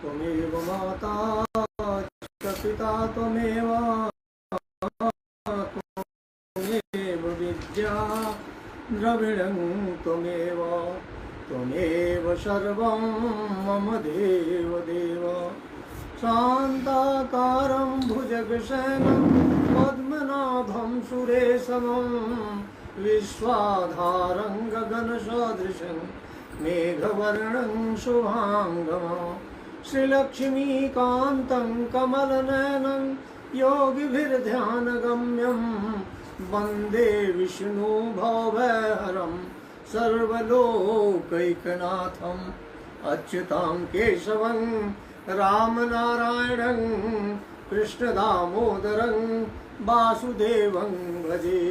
त्वमेव माता च पिता त्वमेव विद्या द्रविणं त्वमेव त्वमेव सर्वं मम देवदेव शान्ताकारं भुजगशयनं पद्मनाभं सुरेशमं विश्वाधारं गगनसदृशं मेघवर्णं शुभांगं श्रीलक्ष्मीकान्तं कमलनयनं योगिभिर्ध्यानगम्यं वन्दे विष्णु भवभयहरं सर्वलोकैकनाथम् अच्युतां केशवं रामनारायणं कृष्णदामोदरं वासुदेवं भजे।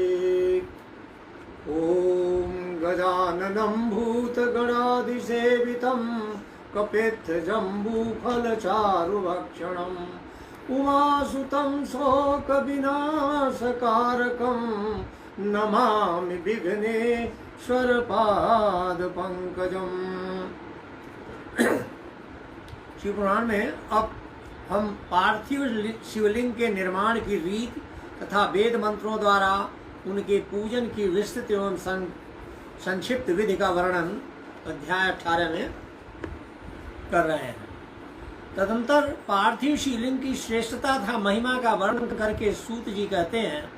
ॐ गजाननं भूतगणाधिसेवितं कपित्थजम्बूफलचारुभक्षणम् उमासुतं शोकविनाशकारकं नमामि विघ्नेश्वरपादपङ्कजम्। शिव पुराण में अब हम पार्थिव शिवलिंग के निर्माण की रीत तथा वेद मंत्रों द्वारा उनके पूजन की विस्तृत एवं संक्षिप्त विधि का वर्णन अध्याय 18 में कर रहे हैं। तदंतर पार्थिव शिवलिंग की श्रेष्ठता तथा महिमा का वर्णन करके सूत जी कहते हैं,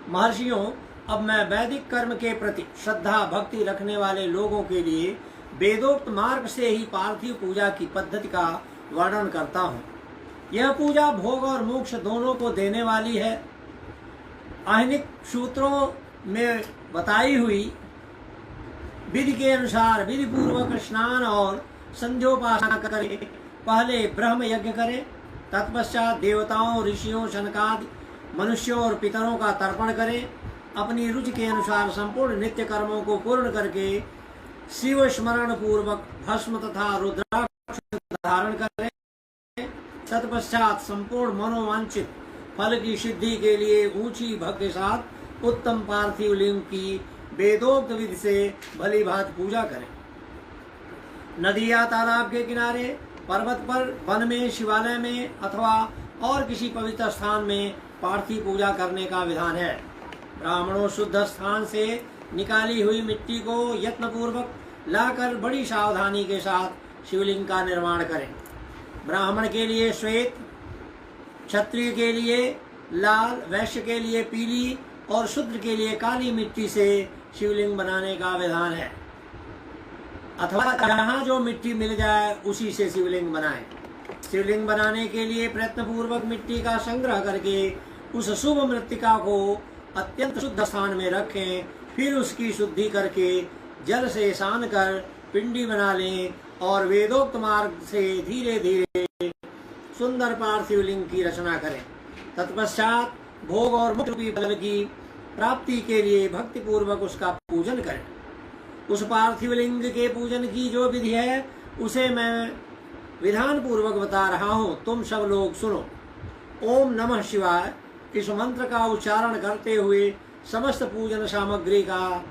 महर्षियों, अब मैं वैदिक कर्म के प्रति श्रद्धा भक्ति रखने वाले लोगों के लिए वेदोक्त मार्ग से ही पार्थिव पूजा की पद्धति का वर्णन करता हूँ। यह पूजा भोग और मोक्ष दोनों को देने वाली है। आहनिक सूत्रों में बताई हुई विधि के अनुसार विधि पूर्वक स्नान और संध्योपासना करें। पहले ब्रह्म यज्ञ करें, तत्पश्चात देवताओं, ऋषियों, शनकादि मनुष्यों और पितरों का तर्पण करें। अपनी रुचि के अनुसार संपूर्ण नित्य कर्मों को पूर्ण करके शिव स्मरण पूर्वक भस्म तथा रुद्राक्ष धारण करें। तत्पश्चात संपूर्ण मनोवांछित फल की सिद्धि के लिए ऊंची भक्ति के साथ उत्तम पार्थिव लिंग की वेदोक्त विधि से भली भांति पूजा करें। नदी या तालाब के किनारे, पर्वत पर, वन में, शिवालय में अथवा और किसी पवित्र स्थान में पार्थिव पूजा करने का विधान है। ब्राह्मणों शुद्ध स्थान से निकाली हुई मिट्टी को यत्न पूर्वक लाकर बड़ी सावधानी के साथ शिवलिंग का निर्माण करें। ब्राह्मण के लिए श्वेत, क्षत्रिय के लिए लाल, वैश्य के लिए पीली और शूद्र के लिए काली मिट्टी से शिवलिंग बनाने का विधान है, अथवा जहाँ जो मिट्टी मिल जाए उसी से शिवलिंग बनाएं। शिवलिंग बनाने के लिए प्रयत्न पूर्वक मिट्टी का संग्रह करके उस शुभ मृत्तिका को अत्यंत शुद्ध स्थान में रखें। फिर उसकी शुद्धि करके जल से सान कर पिंडी बना लें और वेदोक्त मार्ग से धीरे धीरे सुंदर पार्थिव लिंग की रचना करें। तत्पश्चात भोग और मोक्ष फल की प्राप्ति के लिए भक्ति पूर्वक उसका पूजन करें। उस पार्थिव लिंग के पूजन की जो विधि है उसे मैं विधान पूर्वक बता रहा हूँ, तुम सब लोग सुनो। ओम नमः शिवाय इस मंत्र का उच्चारण करते हुए समस्त पूजन सामग्री का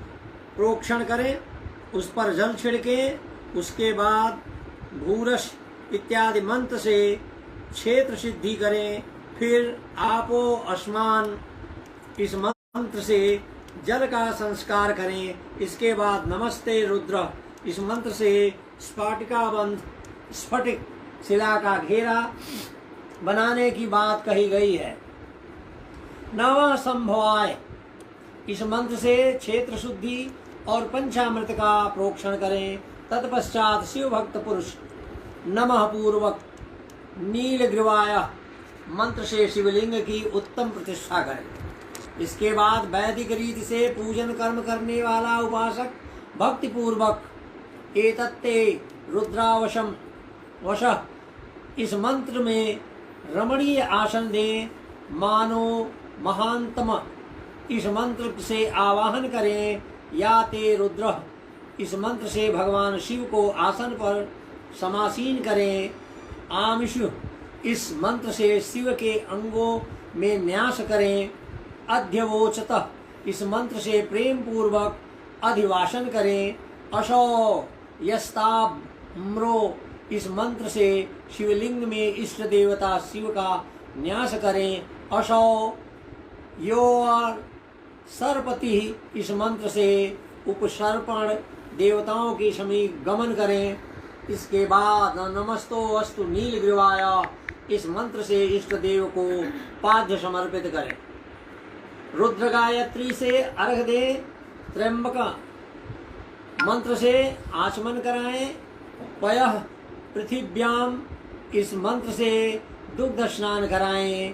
प्रोक्षण करें, उस पर जल छिड़के। उसके बाद भूरस इत्यादि मंत्र से क्षेत्र सिद्धि करें। फिर आपो अस्मान इस मंत्र से जल का संस्कार करें। इसके बाद नमस्ते रुद्र इस मंत्र से स्फटिकाबंध स्फटिक शिला का घेरा बनाने की बात कही गई है। नवा संभवाय इस मंत्र से क्षेत्र शुद्धि और पंचामृत का प्रोक्षण करें। तत्पश्चात शिव भक्त पुरुष नमः पूर्वक नीलग्रीवाय मंत्र से शिवलिंग की उत्तम प्रतिष्ठा करें। इसके बाद वैदिक रीति से पूजन कर्म करने वाला उपासक भक्ति पूर्वक एतत्ते रुद्रावशम वशः इस मंत्र में रमणीय आसन दें। मानो महानतम इस मंत्र से आवाहन करें। या ते रुद्र इस मंत्र से भगवान शिव को आसन पर समासीन करें। आमिषु इस मंत्र से शिव के अंगों में न्यास करें। अध्यवोचत इस मंत्र से प्रेम पूर्वक अधिवासन करें। अशो यस्ताम्रो इस मंत्र से शिवलिंग में इष्ट देवता शिव का न्यास करें। असौ यो और सरपति, इस मंत्र से उपसर्पण देवताओं के समीप गमन करें। इसके बाद नमस्तो अस्तु नीलग्रीवाय, इस मंत्र से इष्ट देव को पाद्य समर्पित करें। रुद्र गायत्री से अर्घ दे। त्र्यंबक मंत्र से आचमन कराएं। पयः पृथिव्याम, इस मंत्र से दुग्ध स्नान कराएं।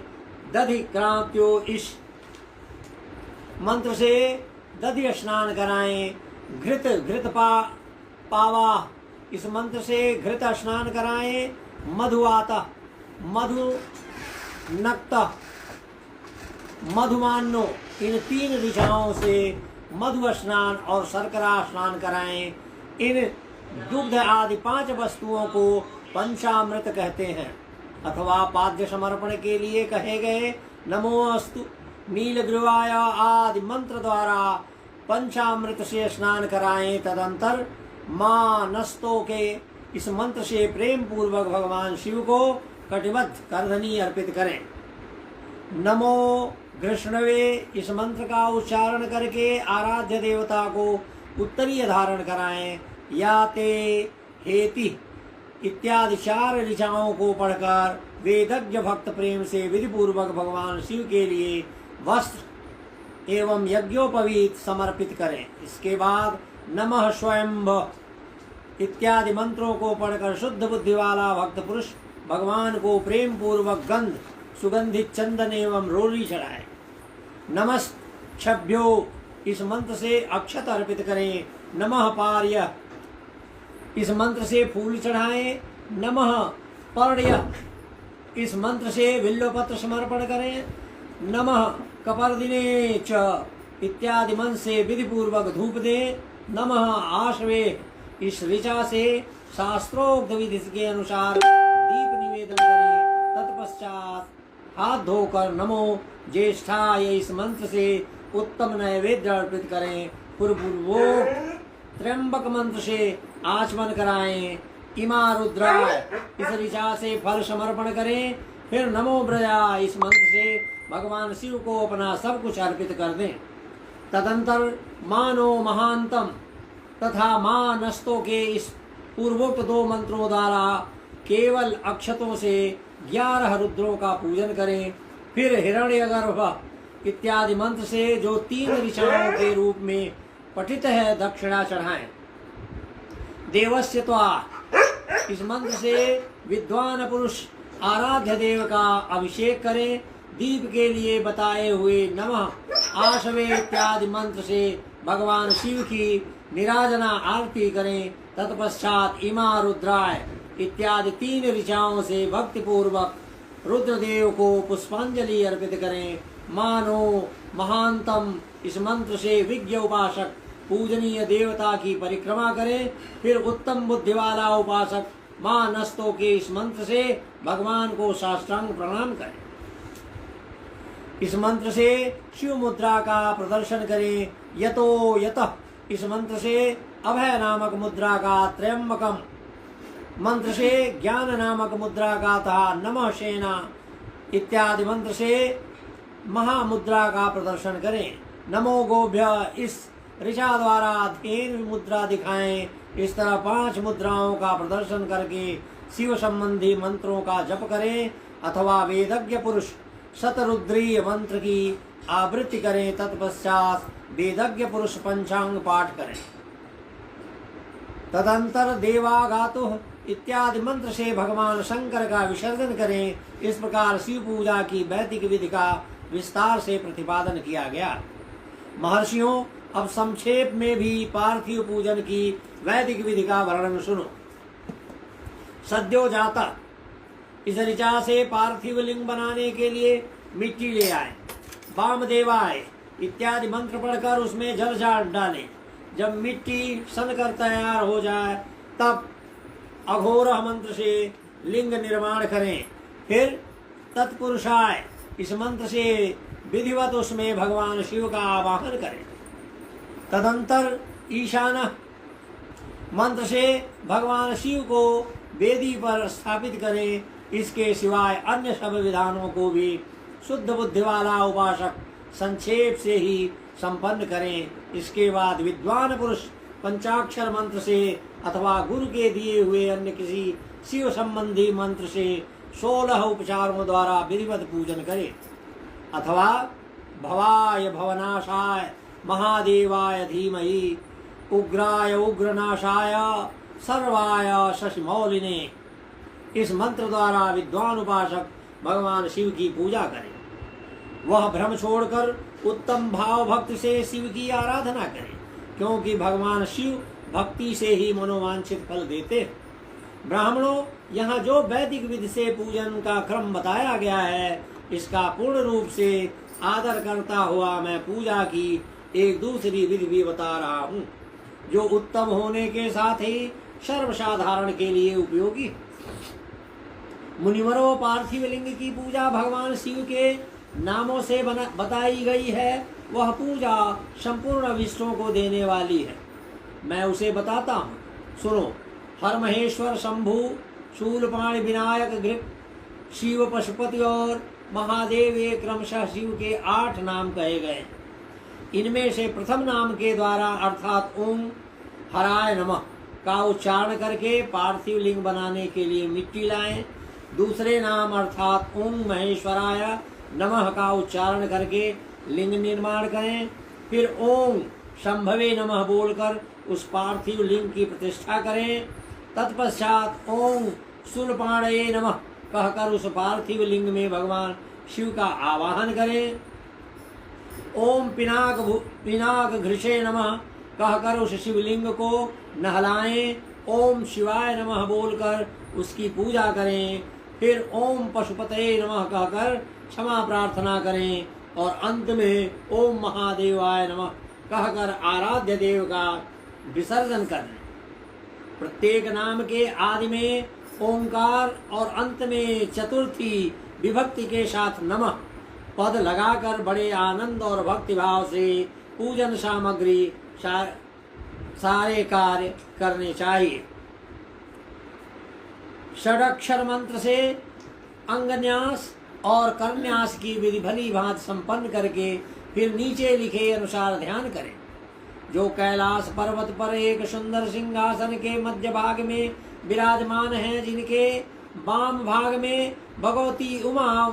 दधि क्रांत्यो, इस मंत्र से दधि स्नान कराएं। घृत पावा, इस मंत्र से घृत स्नान कराएं। मधुवाता, मधु नक्त, मधुमानो, इन 3 ऋचाओं से मधु स्नान और शर्करा स्नान कराएं। इन दुग्ध आदि 5 वस्तुओं को पंचामृत कहते हैं अथवा पाद्य समर्पण के लिए कहे गए नमोस्तु नीलग्रीवाय आदि मंत्र द्वारा पंचामृत से स्नान कराएं। तदंतर मां नस्तों के इस मंत्र से प्रेम पूर्वक भगवान शिव को कटिबद्ध करधनी अर्पित करें। नमो कृष्णवे, इस मंत्र का उच्चारण करके आराध्य देवता को उत्तरीय धारण कराएं। या ते हेति इत्यादि 4 ऋचाओं को पढ़कर वेदज्ञ भक्त प्रेम से विधि पूर्वक भगवान शिव के लिए वस्त्र एवं यज्ञोपवीत समर्पित करें। इसके बाद नमः स्वयंभ इत्यादि मंत्रों को पढ़कर शुद्ध बुद्धि वाला भक्त पुरुष भगवान को प्रेम पूर्वक गंध सुगंधित चंदन एवं रोली चढ़ाए। नमश्छभ्यो, इस मंत्र से अक्षत अर्पित करें। नमः पार्य, इस मंत्र से फूल चढ़ाएं। नमः पर्य, इस मंत्र से बिल्वपत्र समर्पण करें। नमः कपर्दिने च इत्यादि मंत्र से विधि पूर्वक धूप दें। नमः आश्वे, इस ऋचा से शास्त्रोक्त विधि के अनुसार दीप निवेदन करें। तत्पश्चात हाथ धोकर नमो ज्येष्ठाय, इस मंत्र से उत्तम नैवेद्य अर्पित करें। पूर्वोक्त त्र्यंबक मंत्र से आचमन कराएं। इमा रुद्राय, इस ऋचा से फल समर्पण करें। फिर नमो ब्रजा, इस मंत्र से भगवान शिव को अपना सब कुछ अर्पित कर दें। तदंतर मानो महांतम तथा मां नस्तों के इस पूर्वोक्त 2 मंत्रों द्वारा केवल अक्षतों से 11 रुद्रों का पूजन करें। फिर हिरण्यगर्भ इत्यादि मंत्र से जो 3 ऋचाओं के रूप में पठित है दक्षिणा चढ़ाएं। देवस्य त्वा, इस मंत्र से विद्वान पुरुष आराध्य देव का अभिषेक करें। दीप के लिए बताए हुए नमः आशवे इत्यादि मंत्र से भगवान शिव की निराजना आरती करें। तत्पश्चात इमा रुद्राय इत्यादि 3 ऋचाओं से भक्ति पूर्वक रुद्रदेव को पुष्पांजलि अर्पित करें। मानो महांतम, इस मंत्र से विज्ञ उपासक पूजनीय देवता की परिक्रमा करें। फिर उत्तम बुद्धि वाला उपासक मां नस्तों के इस मंत्र से भगवान को साष्टांग प्रणाम करें। इस मंत्र से शिव मुद्रा का प्रदर्शन करें। यतो यतः, इस मंत्र से अभय नामक मुद्रा का, त्र्यंबकम मंत्र से ज्ञान नामक मुद्रा का तथा नमः सेना इत्यादि मंत्र से महामुद्रा का प्रदर्शन करें। नमो गोभ्य, इस ऋचा द्वारा धेनु मुद्रा दिखाएं। इस तरह 5 मुद्राओं का प्रदर्शन करके शिव संबंधी मंत्रों का जप करें अथवा वेदज्ञ पुरुष शतरुद्रीय मंत्र की आवृत्ति करें। तत्पश्चात वेदज्ञ पुरुष पंचांग पाठ करें। तदंतर देवागातु इत्यादि मंत्र से भगवान शंकर का विसर्जन करें। इस प्रकार शिव पूजा की वैदिक विधि का विस्तार से प्रतिपादन किया गया। महर्षियों, अब संक्षेप में भी पार्थिव पूजन की वैदिक विधि का वर्णन सुनो। सद्यो जाता, इस ऋचा से पार्थिव लिंग बनाने के लिए मिट्टी ले आए। वामदेवाय इत्यादि मंत्र पढ़कर उसमें जल डालें। जब मिट्टी सनकर तैयार हो जाए तब अघोर मंत्र से लिंग निर्माण करें। फिर तत्पुरुषाय, इस मंत्र से विधिवत उसमें भगवान शिव का आवाहन करें। तदंतर ईशान मंत्र से भगवान शिव को वेदी पर स्थापित करें। इसके सिवाय अन्य सब विधानों को भी शुद्ध बुद्धि वाला उपासक संक्षेप से ही संपन्न करें। इसके बाद विद्वान पुरुष पंचाक्षर मंत्र से अथवा गुरु के दिए हुए अन्य किसी शिव संबंधी मंत्र से 16 उपचारों द्वारा विधिवत पूजन करे, अथवा भवाय भवनाशाय महादेवाय धीमहि उग्राय उग्रनाशाय सर्वाय शशिमौलिने, इस मंत्र द्वारा विद्वान उपासक भगवान शिव की पूजा करे। वह भ्रम छोड़कर उत्तम भाव भक्ति से शिव की आराधना करे, क्योंकि भगवान शिव भक्ति से ही मनोवांछित फल देते हैं। ब्राह्मणों, यहाँ जो वैदिक विधि से पूजन का क्रम बताया गया है, इसका पूर्ण रूप से आदर करता हुआ मैं पूजा की एक दूसरी विधि भी बता रहा हूँ, जो उत्तम होने के साथ ही सर्वसाधारण के लिए उपयोगी। मुनिवरों, पार्थिव लिंग की पूजा भगवान शिव के नामों से बताई गई है। वह पूजा संपूर्ण विश्वों को देने वाली है। मैं उसे बताता हूँ, सुनो। हर महेश्वर, शंभु, शूलपाणि, विनायक, ग्रीव, शिव, पशुपति और महादेव ये क्रमशः शिव के 8 नाम कहे गए। इनमें से प्रथम नाम के द्वारा अर्थात ओम हराय नमः का उच्चारण करके पार्थिव लिंग बनाने के लिए मिट्टी लाएं। दूसरे नाम अर्थात ओम महेश्वराय नमः का उच्चारण करके लिंग निर्माण करें। फिर ओम शंभवे नमः बोलकर उस पार्थिव लिंग की प्रतिष्ठा करें। तत्पश्चात ओम शूलपाणये नमः कहकर उस पार्थिव लिंग में भगवान शिव का आवाहन करें। ओम पिनाक घृषे नमः कहकर उस शिवलिंग को नहलाएं। ओम शिवाय नमः बोलकर उसकी पूजा करें। फिर ओम पशुपतये नमः कहकर क्षमा प्रार्थना करें और अंत में ओम महादेवाय नमः कहकर आराध्य देव का विसर्जन करें। प्रत्येक नाम के आदि में ओंकार और अंत में चतुर्थी विभक्ति के साथ नमः पद लगाकर बड़े आनंद और भक्ति भाव से पूजन सामग्री सारे कार्य करने चाहिए। षडक्षर मंत्र से अंगन्यास और करन्यास की विधि भली भांति संपन्न करके फिर नीचे लिखे अनुसार ध्यान करें। जो कैलाश पर्वत पर एक सुंदर सिंहासन के मध्य भाग में विराजमान हैं, जिनके वाम भाग में भगवती उमा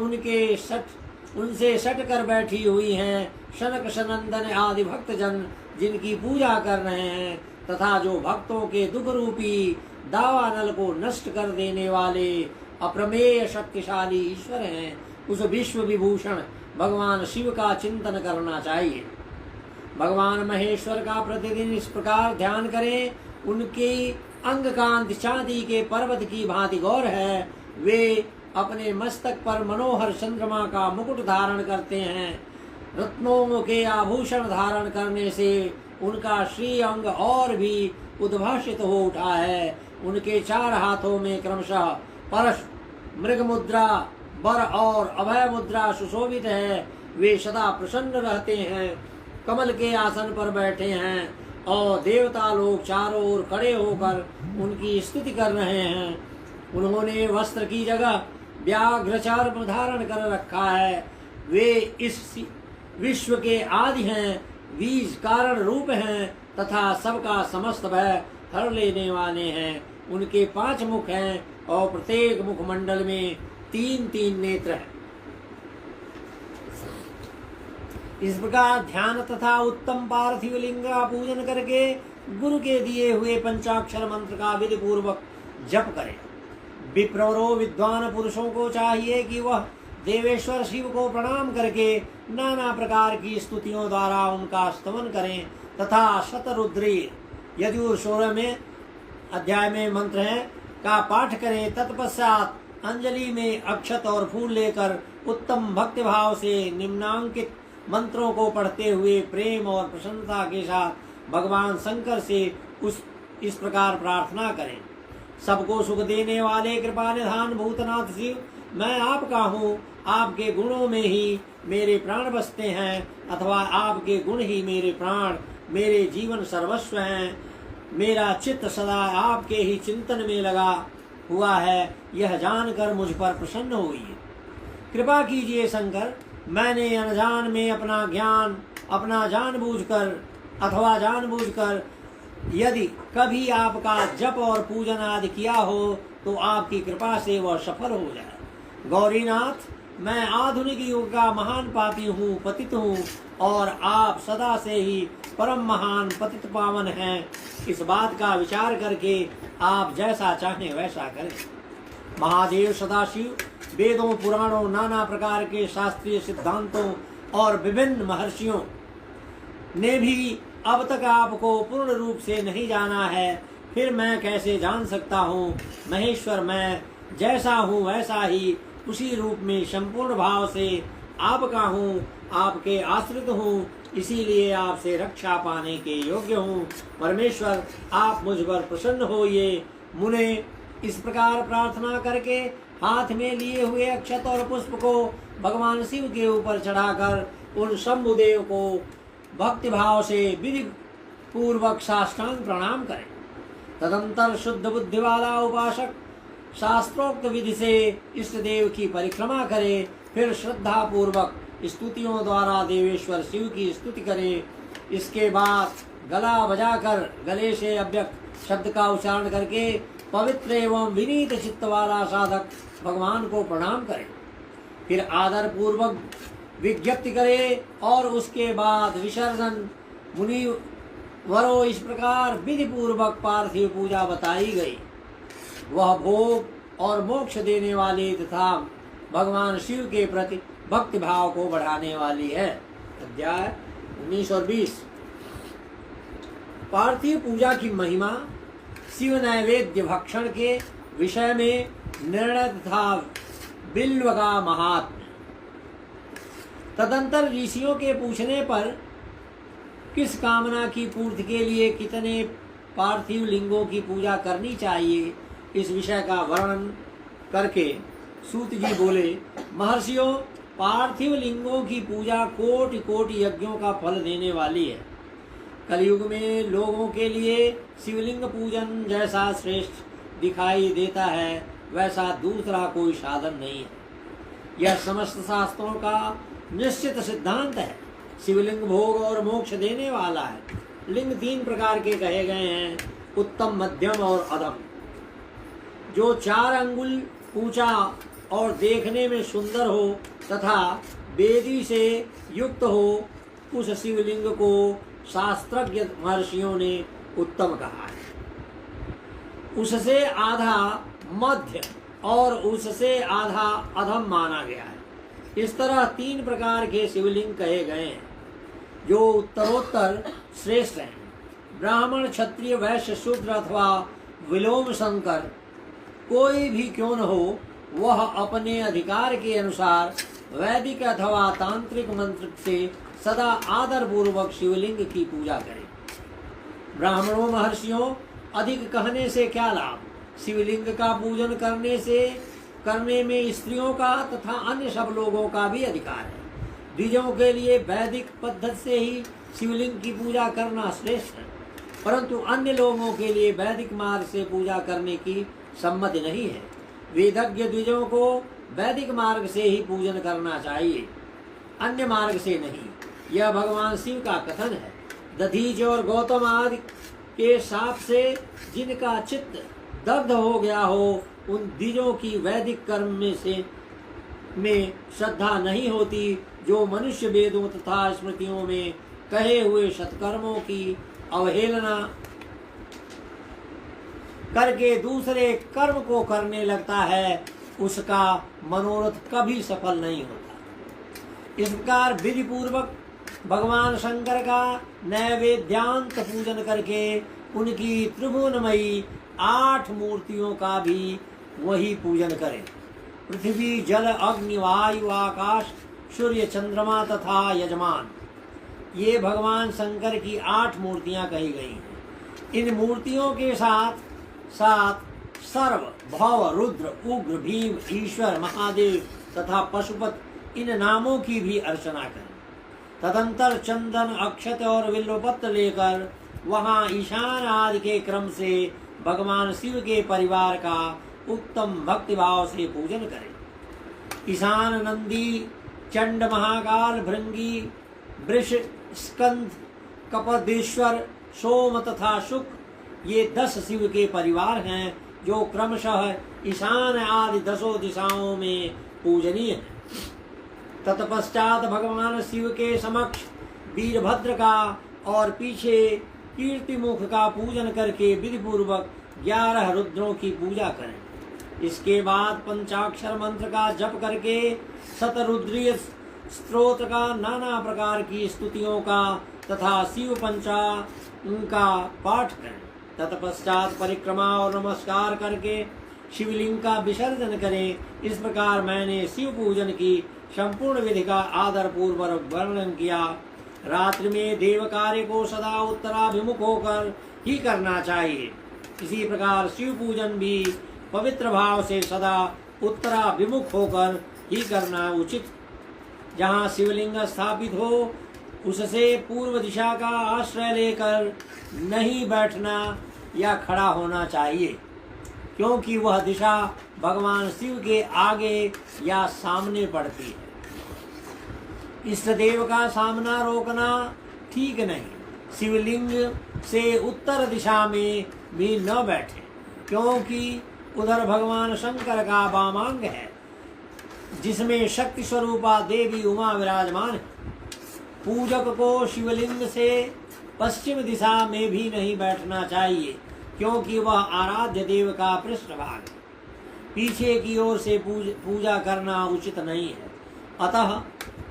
उनसे सट कर बैठी हुई हैं, शनक सनंदन आदि भक्तजन जिनकी पूजा कर रहे हैं, तथा जो भक्तों के दुख रूपी दावानल को नष्ट कर देने वाले अप्रमेय शक्तिशाली ईश्वर हैं, उस विश्व विभूषण भगवान शिव का चिंतन करना चाहिए। भगवान महेश्वर का प्रतिदिन इस प्रकार ध्यान करें। उनकी अंग कांति चांदी के पर्वत की भांति गौर है। वे अपने मस्तक पर मनोहर चंद्रमा का मुकुट धारण करते हैं। रत्नों के आभूषण धारण करने से उनका श्री अंग और भी उद्भाषित हो उठा है। उनके 4 हाथों में क्रमशः परश, मृग मुद्रा, बर और अभय मुद्रा सुशोभित है। वे सदा प्रसन्न रहते हैं, कमल के आसन पर बैठे हैं और देवता लोग चारों ओर खड़े होकर उनकी स्तुति कर रहे हैं। उन्होंने वस्त्र की जगह व्याघ्र चर्म धारण कर रखा है। वे इस विश्व के आदि हैं, बीज कारण रूप हैं तथा सबका समस्त भय हर लेने वाले हैं। उनके 5 मुख हैं और प्रत्येक मुखमंडल में 3-3 नेत्र हैं। इस प्रकार ध्यान तथा उत्तम पार्थिव लिंग का पूजन करके गुरु के दिए हुए पंचाक्षर मंत्र का विधि पूर्वक जप करें। विप्रवरों, विद्वान पुरुषों को चाहिए कि वह देवेश्वर शिव को प्रणाम करके नाना प्रकार की स्तुतियों द्वारा उनका स्तवन करें तथा शतरुद्री यजुर 16वें अध्याय में मंत्र है का पाठ करें। तत्पश्चात अंजलि में अक्षत और फूल लेकर उत्तम भक्ति भाव से निम्नांकित मंत्रों को पढ़ते हुए प्रेम और प्रसन्नता के साथ भगवान शंकर से इस प्रकार प्रार्थना करें। सबको सुख देने वाले कृपा निधान भूतनाथ शिव, मैं आपका हूँ। आपके गुणों में ही मेरे प्राण बसते हैं, अथवा आपके गुण ही मेरे प्राण, मेरे जीवन सर्वस्व हैं। मेरा चित्त सदा आपके ही चिंतन में लगा हुआ है, यह जानकर मुझ पर प्रसन्न होइए। कृपा कीजिए शंकर, मैंने अनजान में अपना जानबूझकर अथवा जानबूझकर यदि कभी आपका जप और पूजन आदि किया हो तो आपकी कृपा से वह सफल हो जाए। गौरीनाथ, मैं आधुनिक युग का महान पापी हूँ, पतित हूँ, और आप सदा से ही परम महान पतित पावन हैं। इस बात का विचार करके आप जैसा चाहें वैसा करें। महादेव सदाशिव वेदों, पुराणों, नाना प्रकार के शास्त्रीय सिद्धांतों और विभिन्न महर्षियों ने भी अब तक आपको पूर्ण रूप से नहीं जाना है, फिर मैं कैसे जान सकता हूँ। महेश्वर, मैं जैसा हूँ वैसा ही उसी रूप में संपूर्ण भाव से आपका हूँ, आपके आश्रित हूँ, इसीलिए आपसे रक्षा पाने के योग्य हूँ। परमेश्वर, आप मुझ पर प्रसन्न होइए। मुने इस प्रकार प्रार्थना करके हाथ में लिए हुए अक्षत और पुष्प को भगवान शिव के ऊपर चढ़ाकर उन शंभुदेव को भक्ति भाव से विधि पूर्वक साष्टांग प्रणाम करें। तदंतर शुद्ध बुद्धि वाला उपासक शास्त्रोक्त विधि से इष्ट देव की परिक्रमा करे, फिर श्रद्धा पूर्वक स्तुतियों द्वारा देवेश्वर शिव की स्तुति करे। इसके बाद गला बजाकर गले से अव्यक्त शब्द का उच्चारण करके पवित्र एवं विनीत चित्त वाला साधक भगवान को प्रणाम करे। फिर आदर पूर्वक विज्ञप्ति करे और उसके बाद विसर्जन। मुनि वरो इस प्रकार विधि पूर्वक पार्थिव पूजा बताई गई। वह भोग और मोक्ष देने वाली तथा भगवान शिव के प्रति भक्ति भाव को बढ़ाने वाली है। अध्याय 19 और 20। पार्थिव पूजा की महिमा, शिव नैवेद्य भक्षण के विषय में निर्णय तथा बिल्व का महात्म्य। तदंतर ऋषियों के पूछने पर किस कामना की पूर्ति के लिए कितने पार्थिव लिंगों की पूजा करनी चाहिए, इस विषय का वर्णन करके सूत जी बोले, महर्षियों, पार्थिव लिंगों की पूजा कोटि कोटि यज्ञों का फल देने वाली है। कलयुग में लोगों के लिए शिवलिंग पूजन जैसा श्रेष्ठ दिखाई देता है, वैसा दूसरा कोई साधन नहीं है। यह समस्त शास्त्रों का निश्चित सिद्धांत है। शिवलिंग भोग और मोक्ष देने वाला है। लिंग 3 प्रकार के कहे गए हैं, उत्तम, मध्यम और अधम। जो 4 अंगुल ऊंचा और देखने में सुंदर हो तथा वेदी से युक्त हो, उस शिवलिंग को शास्त्रज्ञ महर्षियों ने उत्तम कहा है। उससे आधा मध्य और उससे आधा अधम माना गया है। इस तरह 3 प्रकार के शिवलिंग कहे गए हैं जो उत्तरोत्तर श्रेष्ठ हैं। ब्राह्मण, क्षत्रिय, वैश्य, शूद्र अथवा विलोम शंकर कोई भी क्यों न हो, वह अपने अधिकार के अनुसार वैदिक अथवा तांत्रिक मंत्र से सदा आदर पूर्वक शिवलिंग की पूजा करे। ब्राह्मणों, महर्षियों, अधिक कहने से क्या लाभ? शिवलिंग का पूजन करने में स्त्रियों का तथा अन्य सब लोगों का भी अधिकार है। द्विजों के लिए वैदिक पद्धति से ही शिवलिंग की पूजा करना श्रेष्ठ है, परंतु अन्य लोगों के लिए वैदिक मार्ग से पूजा करने की सम्मति नहीं है। वेदज्ञ द्विजों को वैदिक मार्ग से ही पूजन करना चाहिए, अन्य मार्ग से नहीं। यह भगवान शिव का कथन है। दधीच और गौतम आदि के साप से जिनका चित्त दग्ध हो गया हो, उन द्विजों की वैदिक कर्म में श्रद्धा नहीं होती, जो मनुष्य वेदों तथा स्मृतियों में कहे हुए सत्कर्मों की अवहेलना करके दूसरे कर्म को करने लगता है, उसका मनोरथ कभी सफल नहीं होता। इस प्रकार विधि पूर्वक भगवान शंकर का नैवेद्यांत पूजन करके उनकी त्रिभुवनमयी 8 मूर्तियों का भी वही पूजन करें। पृथ्वी, जल, अग्नि, वायु, आकाश, सूर्य, चंद्रमा तथा यजमान, ये भगवान शंकर की 8 मूर्तियां कही गई हैं। इन मूर्तियों के साथ साथ सर्व, भव, रुद्र, उग्र, भीम, ईश्वर, महादेव तथा पशुपत इन नामों की भी अर्चना करें। तदंतर चंदन, अक्षत और बिल्वपत्र लेकर वहां ईशान आदि के क्रम से भगवान शिव के परिवार का उत्तम भक्ति भाव से पूजन करें। ईशान, नंदी, चंड, महाकाल, भृंगी, वृष, स्कंद, कपदेश्वर, सोम तथा शुक, ये 10 शिव के परिवार हैं जो क्रमशः ईशान आदि 10 दिशाओं में पूजनीय हैं। तत्पश्चात भगवान शिव के समक्ष वीरभद्र का और पीछे कीर्तिमुख का पूजन करके विधि पूर्वक 11 रुद्रों की पूजा करें। इसके बाद पंचाक्षर मंत्र का जप करके शतरुद्रीय स्तोत्र का नाना प्रकार की स्तुतियों का तथा शिव पंचांग का पाठ करें। तत्पश्चात परिक्रमा और नमस्कार करके शिवलिंग का विसर्जन करें। इस प्रकार मैंने शिव पूजन की संपूर्ण विधि का आदर पूर्वक वर्णन किया। रात्रि में देव कार्य को सदा उत्तराभिमुख होकर ही करना चाहिए। इसी प्रकार शिव पूजन भी पवित्र भाव से सदा उत्तराभिमुख होकर ही करना उचित। जहाँ शिवलिंग स्थापित हो उससे पूर्व दिशा का आश्रय लेकर नहीं बैठना या खड़ा होना चाहिए, क्योंकि वह दिशा भगवान शिव के आगे या सामने पड़ती है। इष्ट देव का सामना रोकना ठीक नहीं। शिवलिंग से उत्तर दिशा में भी न बैठे, क्योंकि उधर भगवान शंकर का वामांग है जिसमें शक्ति स्वरूपा देवी उमा विराजमान है। पूजक को शिवलिंग से पश्चिम दिशा में भी नहीं बैठना चाहिए, क्योंकि वह आराध्य देव का पृष्ठभाग है। पीछे की ओर से पूजा करना उचित नहीं है। अतः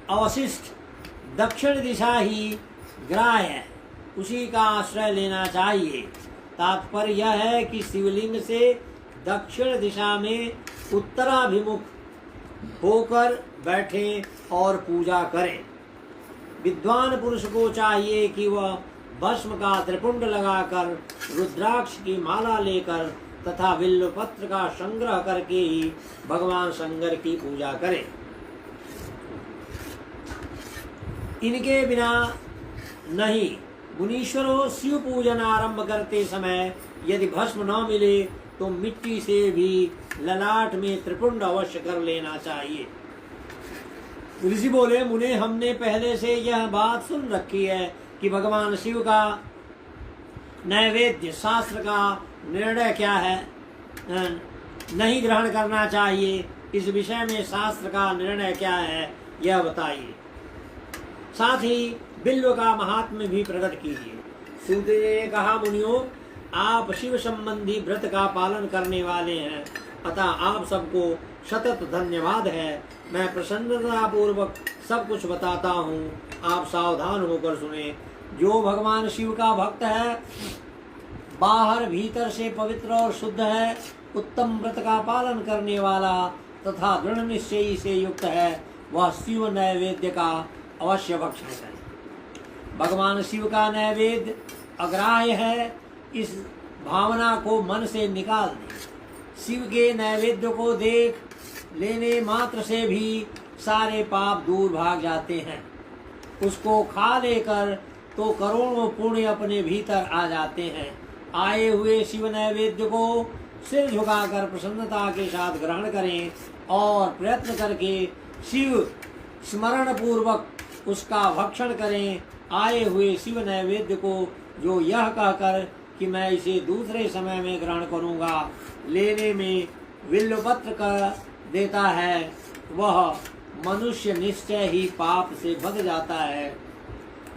अवशिष्ट दक्षिण दिशा ही ग्राह्य है, उसी का आश्रय लेना चाहिए। तात्पर्य यह है कि शिवलिंग से दक्षिण दिशा में उत्तराभिमुख होकर बैठें और पूजा करें। विद्वान पुरुष को चाहिए कि वह भस्म का त्रिपुंड लगाकर, रुद्राक्ष की माला लेकर तथा बिल्वपत्र का संग्रह करके ही भगवान शंकर की पूजा करे। इनके बिना नहीं। मुनीश्वरों, शिव पूजन आरंभ करते समय यदि भस्म न मिले तो मिट्टी से भी ललाट में त्रिपुंड अवश्य कर लेना चाहिए। ऋषि बोले, मुने, हमने पहले से यह बात सुन रखी है कि भगवान शिव का नैवेद्य शास्त्र का निर्णय क्या है, नहीं ग्रहण करना चाहिए। इस विषय में शास्त्र का निर्णय क्या है यह बताइए। साथ ही बिल्व का महात्म्य भी प्रकट कीजिए। सूत ने कहा, मुनियों, आप शिव संबंधी व्रत का पालन करने वाले हैं, अतः आप सबको शतत धन्यवाद है। मैं प्रसन्नता पूर्वक सब कुछ बताता हूँ, आप सावधान होकर सुने। जो भगवान शिव का भक्त है, बाहर भीतर से पवित्र और शुद्ध है, उत्तम व्रत का पालन करने वाला तथा दृढ़ निश्चयी से युक्त है, वह शिव नैवेद्य का अवश्य भक्षण करे। भगवान शिव का नैवेद्य अग्राह्य है, इस भावना को मन से निकाल दें। शिव के नैवेद्य को देख लेने मात्र से भी सारे पाप दूर भाग जाते हैं। उसको खा लेकर तो करोड़ों पुण्य अपने भीतर आ जाते हैं। आए हुए शिव नैवेद्य को सिर झुकाकर प्रसन्नता के साथ ग्रहण करें और प्रयत्न करके शिव स्मरण पूर्वक उसका भक्षण करें। आए हुए शिव नैवेद्य को जो यह कहकर कि मैं इसे दूसरे समय में ग्रहण करूंगा, लेने में बिल्वपत्र कर देता है, वह मनुष्य निश्चय ही पाप से बच जाता है।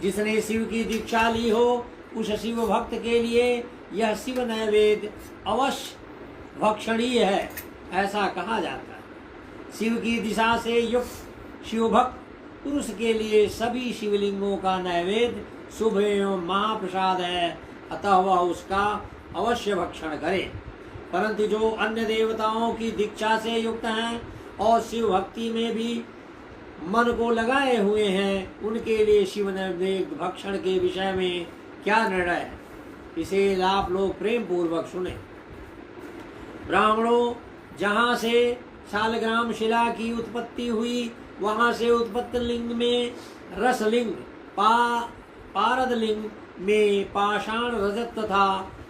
जिसने शिव की दीक्षा ली हो, उस शिव भक्त के लिए यह शिव नैवेद्य अवश्य भक्षणीय है, ऐसा कहा जाता है। शिव की दिशा से युक्त शिव भक्त पुरुष के लिए सभी शिवलिंगों का नैवेद्य शुभ एवं महाप्रसाद है, अतः वह उसका अवश्य भक्षण करे। परंतु जो अन्य देवताओं की दीक्षा से युक्त हैं और शिव भक्ति में भी मन को लगाए हुए हैं, उनके लिए शिव नैवेद्य भक्षण के विषय में क्या निर्णय है, इसे आप लोग प्रेम पूर्वक सुने। ब्राह्मणों, जहाँ से शालग्राम शिला की उत्पत्ति हुई, वहाँ से उत्पत्ति लिंग में रसलिंग, पारद लिंग में पाषाण रजत तथा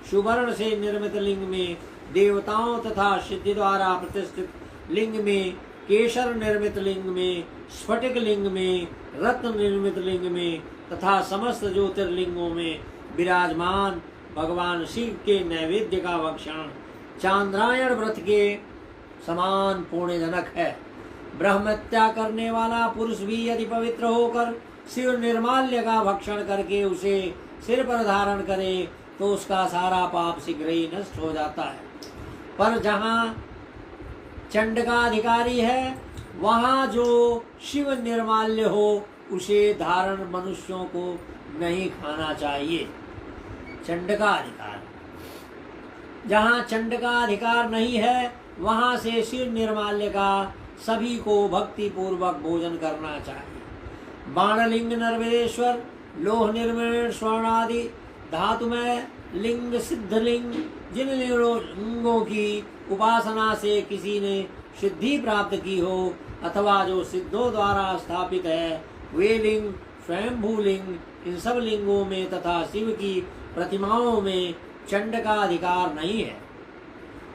सुवर्ण से निर्मित लिंग में देवताओं तथा सिद्धि द्वारा प्रतिष्ठित लिंग में, केशर निर्मित लिंग में, स्फटिक लिंग में, रत्न निर्मित लिंग में तथा समस्त ज्योतिर्लिंगों में विराजमान भगवान शिव के नैवेद्य का भक्षण चांद्रायण व्रत के समान पुण्यजनक है। ब्रह्मत्या करने वाला पुरुष भी यदि पवित्र होकर शिव निर्माल्य का भक्षण करके उसे सिर पर धारण करे तो उसका सारा पाप शीघ्र ही नष्ट हो जाता है। पर जहाँ चंड का अधिकारी है वहाँ जो शिव निर्माल्य हो उसे धारण मनुष्यों को नहीं खाना चाहिए। चंड का अधिकार, जहाँ चंड का अधिकार नहीं है वहाँ से शिव निर्माल्य का सभी को भक्ति पूर्वक भोजन करना चाहिए। बाणलिंग नर्मदेश्वर, लोह निर्मण स्वर्णादि धातुमय लिंग, सिद्धलिंग, जिन लिंगों की उपासना से किसी ने सिद्धि प्राप्त की हो अथवा जो सिद्धों द्वारा स्थापित है वे लिंग स्वयंभू लिंग, इन सब लिंगों में तथा शिव की प्रतिमाओं में चंड का अधिकार नहीं है।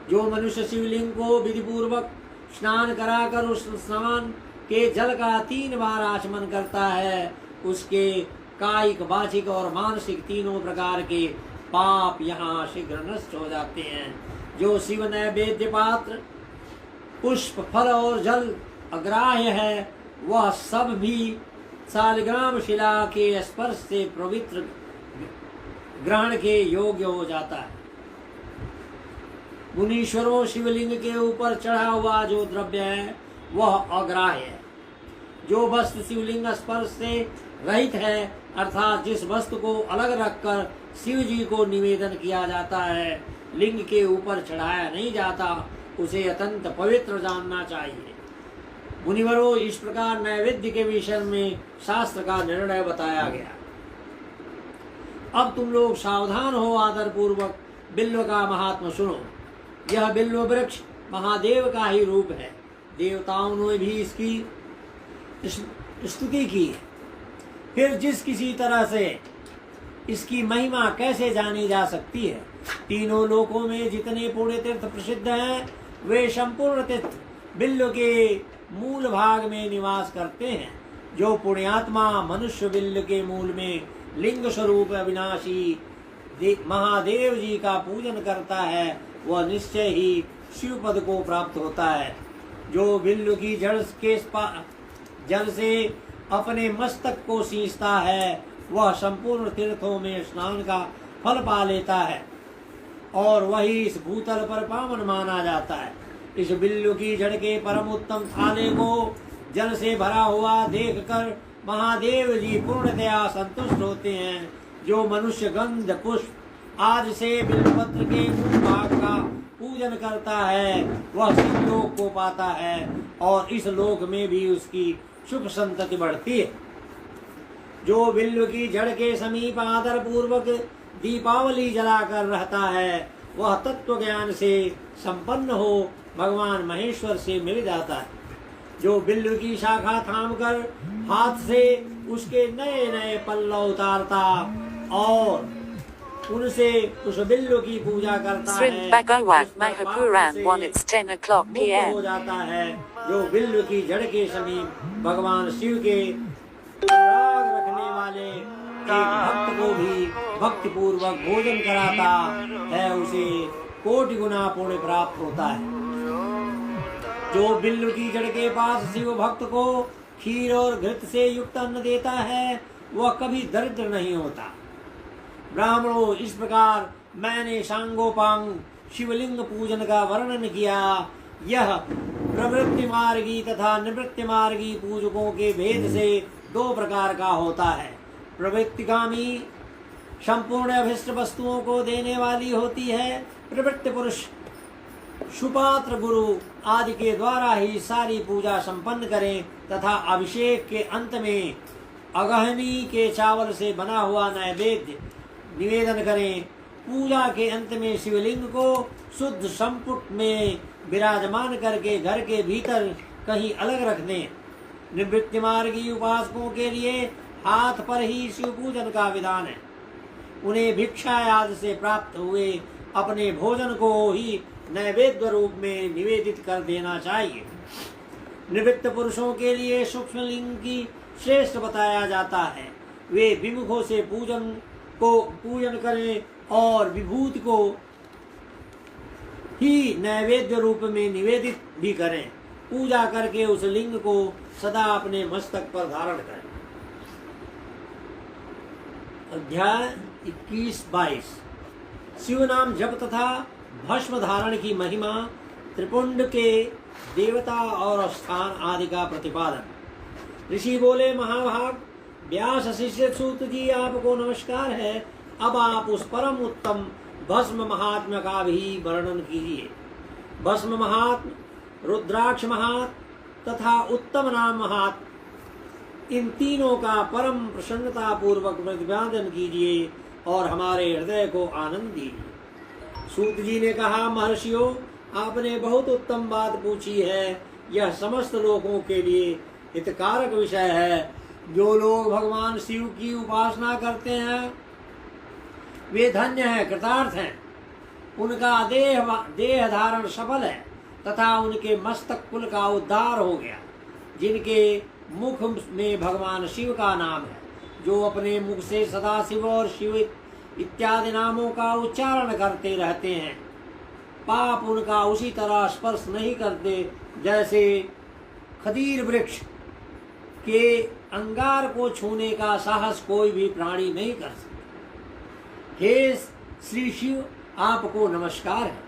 जो मनुष्य शिवलिंग को विधि पूर्वक स्नान कराकर उस स्नान के जल का 3 बार आचमन करता है उसके कायिक, वाचिक और मानसिक तीनों प्रकार के पाप यहाँ शीघ्र नष्ट हो जाते हैं। जो शिव नैवेद्य पात्र, पुष्प, फल और जल अग्राह्य है वह सब भी शालिग्राम शिला के स्पर्श से पवित्र ग्रहण के योग्य हो जाता है। मुनीश्वरों, शिवलिंग के ऊपर चढ़ा हुआ जो द्रव्य है वह अग्राह्य है। जो वस्तु शिवलिंग स्पर्श से रहित है अर्थात जिस वस्तु को अलग रखकर शिव जी को निवेदन किया जाता है, लिंग के ऊपर चढ़ाया नहीं जाता, उसे अत्यंत पवित्र जानना चाहिए। मुनिवरों, इस प्रकार नैवेद्य के विषय में शास्त्र का निर्णय बताया गया। अब तुम लोग सावधान हो, आदर पूर्वक बिल्व का महात्मा सुनो। यह बिल्व वृक्ष महादेव का ही रूप है। देवताओं ने भी इसकी स्तुति की है। फिर जिस किसी तरह से इसकी महिमा कैसे जानी जा सकती है? तीनों लोकों में जितने पुण्य तीर्थ प्रसिद्ध हैं वे संपूर्ण तीर्थ बिल्व के मूल भाग में निवास करते हैं। जो पुण्यात्मा मनुष्य बिल्व के मूल में लिंग स्वरूप अविनाशी महादेव जी का पूजन करता है वह निश्चय ही शिव पद को प्राप्त होता है। जो बिल्व की जड़ से अपने मस्तक को सींचता है वह संपूर्ण तीर्थों में स्नान का फल पा लेता है और वही इस भूतल पर पावन माना जाता है। इस बिल्व की जड़ के परम उत्तम थाले को जल से भरा हुआ देखकर महादेव जी पूर्णतया संतुष्ट होते हैं। जो मनुष्य गंध, पुष्प आदि से बिल्वपत्र के मूल भाग का पूजन करता है वह शिवलोक को पाता है और इस लोक में भी उसकी सुख संतति बढ़ती है। जो बिल्व की जड़ के समीप आदर पूर्वक दीपावली जलाकर रहता है वह तत्व ज्ञान से संपन्न हो भगवान महेश्वर से मिल जाता है। जो बिल्व की शाखा थामकर हाथ से उसके नए नए पल्लव उतारता और उनसे उस बिल्व की पूजा करता है हो जाता है। जो बिल्व की जड़ के समीप भगवान शिव के राग रखने वाले एक भक्त को भी भक्ति पूर्वक भोजन कराता है उसे कोटि गुना पुण्य प्राप्त होता है। जो बिल्व की जड़ के पास शिव भक्त को खीर और घृत से युक्त अन्न देता है वह कभी दरिद्र नहीं होता। ब्राह्मणों, इस प्रकार मैंने सांगोपांग शिवलिंग पूजन का वर्णन किया। यह प्रवृत्ति मार्गी तथा निवृत्ति मार्गी पूजकों के भेद से 2 प्रकार का होता है। प्रवृत्तिगामी संपूर्ण अभिष्ट वस्तुओं को देने वाली होती है। प्रवृत्ति पुरुष सुपात्र गुरु आदि के द्वारा ही सारी पूजा संपन्न करें तथा अभिषेक के अंत में अगहनी के चावल से बना हुआ नैवेद्य निवेदन करें। पूजा के अंत में शिवलिंग को शुद्ध संपुट में विराजमान करके घर के भीतर कहीं अलग रख दें। निवृत्ति मार्गी उपासकों के लिए हाथ पर ही शिव पूजन का विधान है। उन्हें भिक्षा आदि से प्राप्त हुए अपने भोजन को ही नैवेद्य रूप में निवेदित कर देना चाहिए। निवृत्त पुरुषों के लिए सूक्ष्म लिंग की श्रेष्ठ बताया जाता है। वे विमुखों से पूजन करें और विभूति को ही नैवेद्य रूप में निवेदित भी करें। पूजा करके उस लिंग को सदा अपने मस्तक पर धारण करें। अध्याय 21-22 शिव नाम जप तथा भस्म धारण की महिमा, त्रिपुंड के देवता और स्थान आदि का प्रतिपादन। ऋषि बोले, महाभाग व्यास शिष्य सूत जी, आपको नमस्कार है। अब आप उस परम उत्तम भस्म महात्म्य का भी वर्णन कीजिए। भस्म महात्म, रुद्राक्ष महात्म तथा उत्तम नाम महात्म, इन तीनों का परम प्रसन्नता पूर्वक प्रतिपादन कीजिए और हमारे हृदय को आनंद दीजिए। सूत जी ने कहा, महर्षियों, आपने बहुत उत्तम बात पूछी है। यह समस्त लोगों के लिए हितकारक विषय है। जो लोग भगवान शिव की उपासना करते हैं वे धन्य हैं, कृतार्थ हैं। उनका देह धारण सफल है तथा उनके मस्तक कुल का उद्धार हो गया। जिनके मुख में भगवान शिव का नाम है, जो अपने मुख से सदा शिव और शिव इत्यादि नामों का उच्चारण करते रहते हैं, पाप उनका उसी तरह स्पर्श नहीं करते जैसे खदीर वृक्ष के अंगार को छूने का साहस कोई भी प्राणी नहीं कर सकता। हे श्री शिव, आपको नमस्कार है।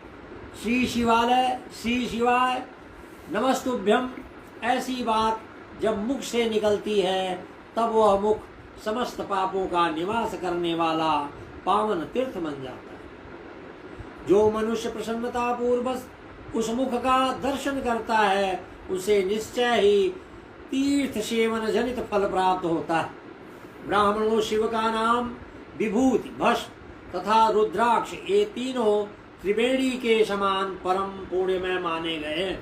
श्री शिवाय नमस्तुभ्यम। ऐसी बात जब मुख से निकलती है तब वह मुख समस्त पापों का निवास करने वाला पावन तीर्थ बन जाता है। जो मनुष्य प्रसन्नता पूर्वक उस मुख का दर्शन करता है, उसे निश्चय ही तीर्थ सेवन जनित फल प्राप्त होता है। ब्राह्मणों शिव का नाम विभूति, भस्म तथा रुद्राक्ष, ये तीनों त्रिवेणी के समान परम पुण्यमय माने गए।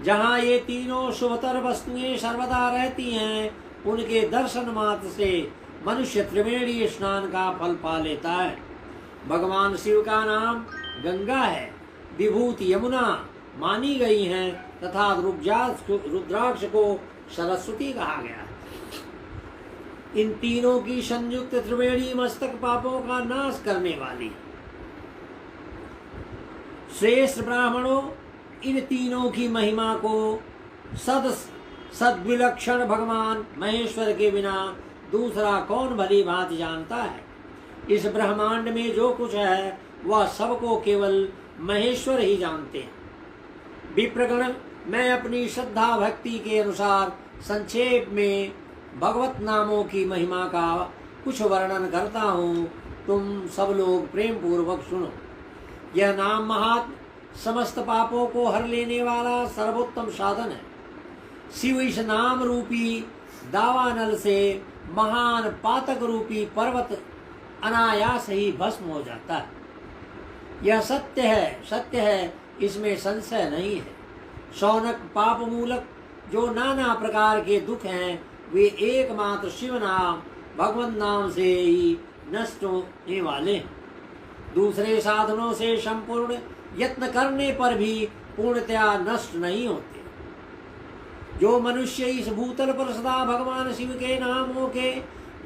जहाँ ये तीनों शुभतर वस्तुएं सर्वदा रहती हैं, उनके दर्शन मात्र से मनुष्य त्रिवेणी स्नान का फल पा लेता है। भगवान शिव का नाम गंगा है, विभूति यमुना मानी गई हैं तथा रुद्राक्ष को सरस्वती कहा गया है। इन तीनों की संयुक्त त्रिवेणी मस्तक पापों का नाश करने वाली। श्रेष्ठ ब्राह्मणों, इन तीनों की महिमा को सद्विलक्षण भगवान महेश्वर के बिना दूसरा कौन भली भांति जानता है। इस ब्रह्मांड में जो कुछ है वह सबको केवल महेश्वर ही जानते हैं। विप्रगण, मैं अपनी श्रद्धा भक्ति के अनुसार संक्षेप में भगवत नामों की महिमा का कुछ वर्णन करता हूँ। तुम सब लोग प्रेम पूर्वक सुनो। यह नाम महात्म समस्त पापों को हर लेने वाला सर्वोत्तम साधन है। शिव इस नाम रूपी दावानल से महान पातक रूपी पर्वत अनायास ही भस्म हो जाता है। यह सत्य है, इसमें संशय नहीं है। शौनक पाप मूलक जो नाना प्रकार के दुख हैं, वे एकमात्र शिव नाम भगवत नाम से ही नष्ट होने वाले हैं। दूसरे साधनों से संपूर्ण यत्न करने पर भी पूर्णतया नष्ट नहीं होते। जो मनुष्य इस भूतल पर सदा भगवान शिव के नामों के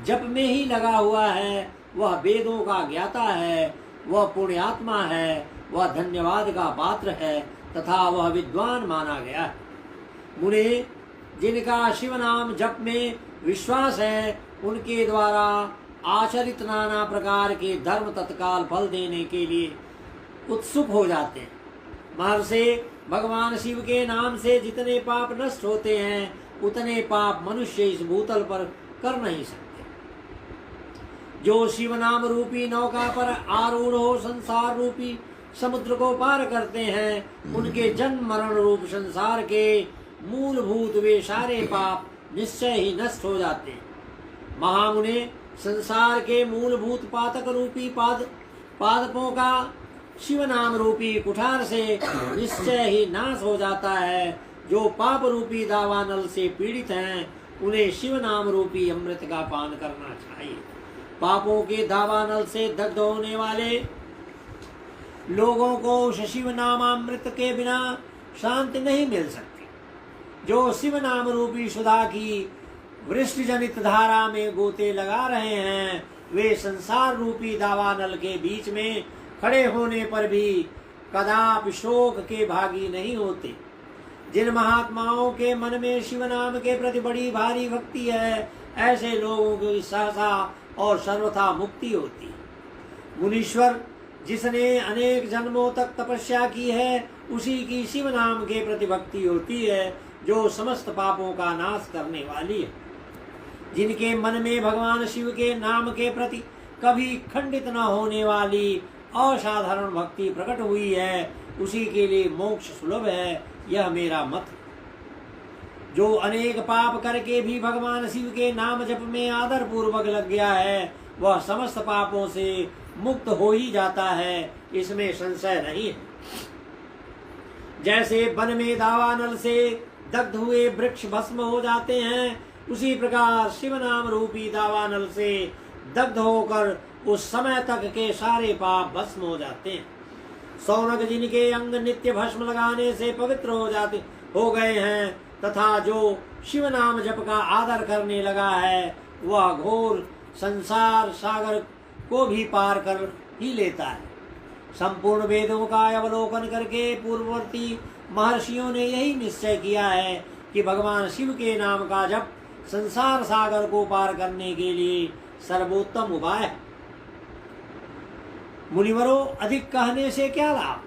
जप में ही लगा हुआ है, वह वेदों का ज्ञाता है, वह पुण्यात्मा है, वह धन्यवाद का पात्र है तथा वह विद्वान माना गया है। मुने, जिनका शिव नाम जप में विश्वास है, उनके द्वारा आचरित नाना प्रकार के धर्म तत्काल फल देने के लिए उत्सुक हो जाते हैं। महर्षि, भगवान शिव के नाम से जितने पाप नष्ट होते हैं, उतने पाप मनुष्य इस भूतल पर कर नहीं सकते। जो शिव नाम रूपी नौका पर आरूढ़ हो संसार रूपी समुद्र को पार करते हैं, उनके जन्म मरण रूप संसार के मूलभूत वे सारे पाप निश्चय ही नष्ट हो जाते हैं। महामुने, संसार के मूलभूत पातक रूपी पादपों का शिव नाम रूपी कुठार से निश्चय ही नाश हो जाता है। जो पाप रूपी दावानल से पीड़ित हैं, उन्हें शिव नाम रूपी अमृत का पान करना चाहिए। पापों के दावानल से दग्ध होने वाले लोगों को उस शिव नामामृत के बिना शांति नहीं मिल सकती। जो शिव नाम रूपी सुधा की वृष्टि जनित धारा में गोते लगा रहे हैं, वे संसार रूपी दावानल के बीच में खड़े होने पर भी कदापि शोक के भागी नहीं होते। जिन महात्माओं के मन में शिव नाम के प्रति बड़ी भारी भक्ति है, ऐसे लोगों की सहसा और सर्वथा मुक्ति होती है। मुनीश्वर जिसने अनेक जन्मों तक तपस्या की है, उसी की शिव नाम के प्रति भक्ति होती है, जो समस्त पापों का नाश करने वाली है। जिनके मन में भगवान शिव के नाम के प्रति कभी खंडित न होने वाली असाधारण भक्ति प्रकट हुई है, उसी के लिए मोक्ष सुलभ है, यह मेरा मत है। जो अनेक पाप करके भी भगवान शिव के नाम जप में आदर पूर्वक लग गया है, वह समस्त पापों से मुक्त हो ही जाता है, इसमें संशय नहीं है। जैसे वन में दावानल से दग्ध हुए वृक्ष भस्म हो जाते हैं, उसी प्रकार शिव नाम रूपी दावानल से दग्ध होकर उस समय तक के सारे पाप भस्म हो जाते हैं। सौनक जिनके अंग नित्य भस्म लगाने से पवित्र हो गए हैं, तथा जो शिव नाम जप का आदर करने लगा है, वह घोर संसार सागर को भी पार कर ही लेता है। संपूर्ण वेदों का अवलोकन करके पूर्ववर्ती महर्षियों ने यही निश्चय किया है कि भगवान शिव के नाम का जप संसार सागर को पार करने के लिए सर्वोत्तम उपाय है। मुनिवरों, अधिक कहने से क्या लाभ।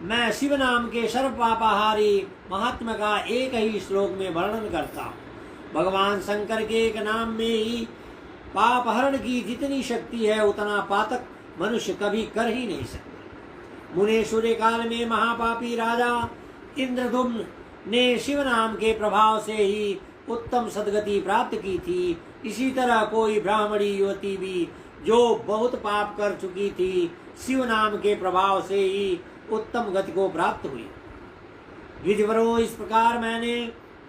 मैं शिव नाम के सर्व पापाहारी महात्मा का एक ही श्लोक में वर्णन करता हूँ। भगवान शंकर के एक नाम में ही पाप हरण की जितनी शक्ति है, उतना पातक मनुष्य कभी कर ही नहीं सकता। मुनेश्वर काल में महापापी राजा इंद्रदुम्न ने शिव नाम के प्रभाव से ही उत्तम सदगति प्राप्त की थी। इसी तरह कोई ब्राह्मणी युवती भी जो बहुत पाप कर चुकी थी, शिव नाम के प्रभाव से ही उत्तम गति को प्राप्त हुई। विधिवरों, इस प्रकार मैंने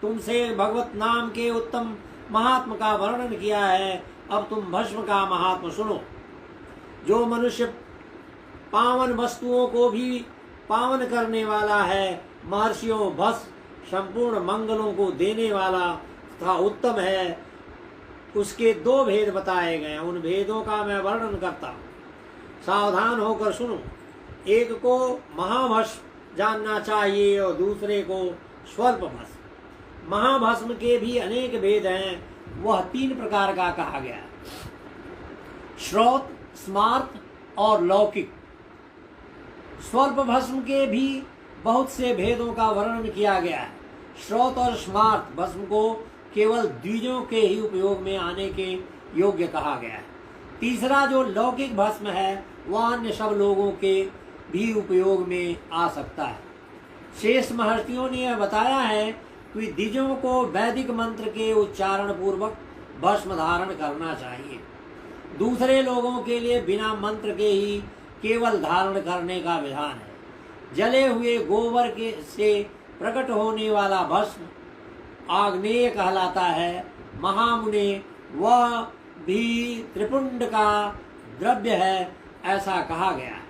तुमसे भगवत नाम के उत्तम महात्मा का वर्णन किया है। अब तुम भस्म का महात्मा सुनो। जो मनुष्य पावन वस्तुओं को भी पावन करने वाला है, महर्षियों भस्म संपूर्ण मंगलों को देने वाला तथा उत्तम है, उसके दो भेद बताए गए हैं। उन भेदों का मैं वर्णन करता हूँ, सावधान होकर सुनो। एक को महाभस्म जानना चाहिए और दूसरे को स्वल्प भस्म। महाभस्म के भी अनेक भेद हैं, वह 3 प्रकार का कहा गया है: श्रौत, स्मार्त और लौकिक। स्वल्प भस्म के भी बहुत से भेदों का वर्णन किया गया है। श्रौत और स्मार्त भस्म को केवल द्विजों के ही उपयोग में आने के योग्य कहा गया है। तीसरा जो लौकिक भस्म है, वह अन्य सब लोगों के भी उपयोग में आ सकता है। शेष महर्षियों ने यह बताया है कि द्विजों को वैदिक मंत्र के उच्चारण पूर्वक भस्म धारण करना चाहिए। दूसरे लोगों के लिए बिना मंत्र के ही केवल धारण करने का विधान है। जले हुए गोबर के से प्रकट होने वाला भस्म आग्नेय कहलाता है। महामुने, वह भी त्रिपुंड का द्रव्य है, ऐसा कहा गया है।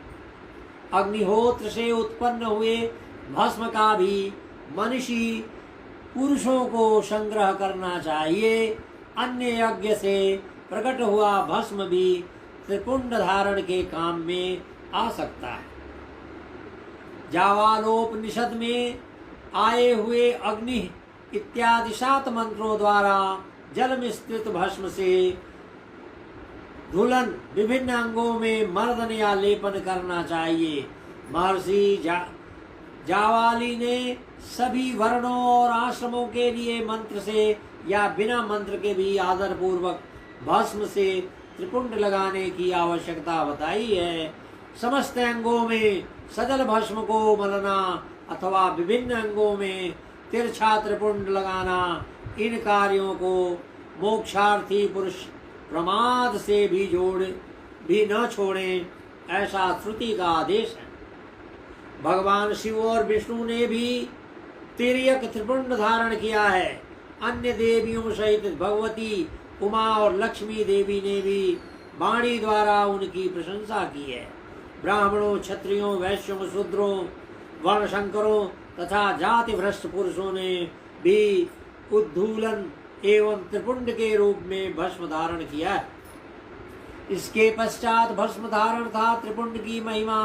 अग्निहोत्र से उत्पन्न हुए भस्म का भी मनुष्य पुरुषों को संग्रह करना चाहिए। अन्य यज्ञ से प्रकट हुआ भस्म भी त्रिपुंड धारण के काम में आ सकता है। जावालोपनिषद में आए हुए अग्नि इत्यादि 7 मंत्रों द्वारा जल मिश्रित भस्म से धुलन विभिन्न अंगों में मर्दन या लेपन करना चाहिए। महर्षि जावाली ने सभी वर्णों और आश्रमों के लिए मंत्र से या बिना मंत्र के भी आदर पूर्वक भस्म से त्रिपुंड लगाने की आवश्यकता बताई है। समस्त अंगों में सजल भस्म को मलना अथवा विभिन्न अंगों में तिरछा त्रिपुंड लगाना, इन कार्यों को मोक्षार्थी पुरुष प्रमाद से भी न छोड़ें, ऐसा श्रुति का आदेश है। भगवान शिव और विष्णु ने भी तिर्यक त्रिपुंड धारण किया है। अन्य देवियों सहित भगवती उमा और लक्ष्मी देवी ने भी वाणी द्वारा उनकी प्रशंसा की है। ब्राह्मणों, क्षत्रियों, वैश्यों, शूद्रों, वर्णशंकरों तथा जाति भ्रष्ट पुरुषों ने भी उद्धूलन एवं त्रिपुंड के रूप में भस्म धारण किया है। इसके पश्चात भस्म धारण था त्रिपुंड की महिमा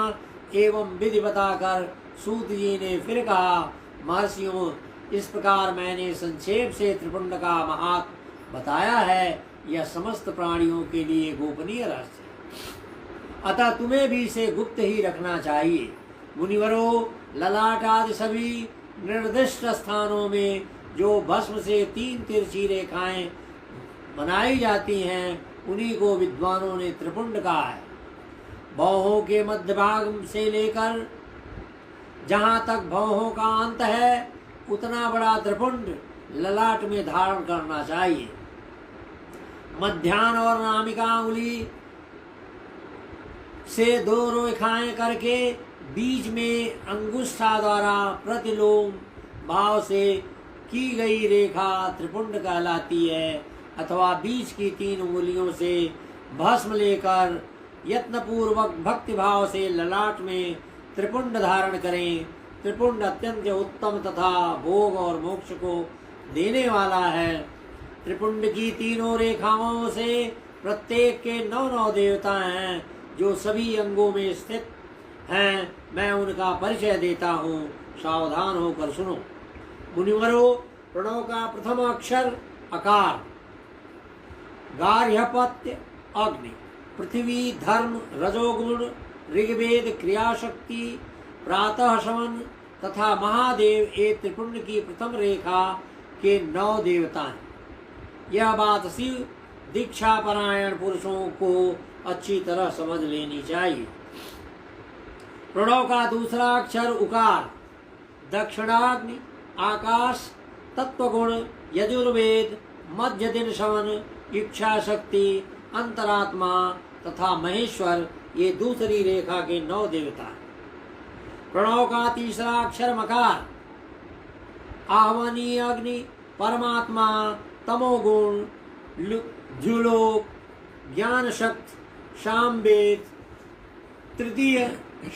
एवं विधि बताकर सूत जी ने फिर कहा, महर्षियों, इस प्रकार मैंने संक्षेप से त्रिपुंड का महात्म बताया है। यह समस्त प्राणियों के लिए गोपनीय रहस्य है, अतः तुम्हें भी इसे गुप्त ही रखना चाहिए। मुनिवरों, ललाट आदि सभी निर्दिष्ट स्थानों में जो भस्म से 3 तिरछी रेखाएं बनाई जाती हैं, उन्हीं को विद्वानों ने त्रिपुंड कहा है। भौहों के मध्य भाग से लेकर जहाँ तक भौहों का अंत है, उतना बड़ा त्रिपुंड ललाट में धारण करना चाहिए। मध्याह्न और नामिका अंगुली से 2 रेखाएं करके बीच में अंगुष्ठा द्वारा प्रतिलोम भाव से की गई रेखा त्रिपुंड कहलाती है। अथवा बीच की 3 उंगलियों से भस्म लेकर यत्नपूर्वक भक्ति भाव से ललाट में त्रिपुंड धारण करें। त्रिपुंड अत्यंत उत्तम तथा भोग और मोक्ष को देने वाला है। त्रिपुंड की 3 रेखाओं से प्रत्येक के 9 देवता हैं, जो सभी अंगों में स्थित हैं। मैं उनका परिचय देता हूँ, सावधान होकर सुनो। मुनिवरों, प्रणव का प्रथम अक्षर अकार, गार्हपत्य अग्नि, पृथ्वी धर्म रजोगुण, ऋग्वेद क्रियाशक्ति, प्रातः शवन तथा महादेव ये त्रिपुंड की प्रथम रेखा के 9 देवता हैं। यह बात शिव दीक्षा परायण पुरुषों को अच्छी तरह समझ लेनी चाहिए। प्रणव का दूसरा अक्षर उकार, दक्षिणाग्नि, आकाश, तत्वगुण, यजुर्वेद, मध्य दिन शवन, इच्छा शक्ति, अंतरात्मा तथा महेश्वर ये दूसरी रेखा के 9 देवता हैं। प्रणव का तीसरा अक्षर मकार, आह्वनीय अग्नि, परमात्मा, तमोगुण, जुलोक, ज्ञान शक्ति, शामवेद, तृतीय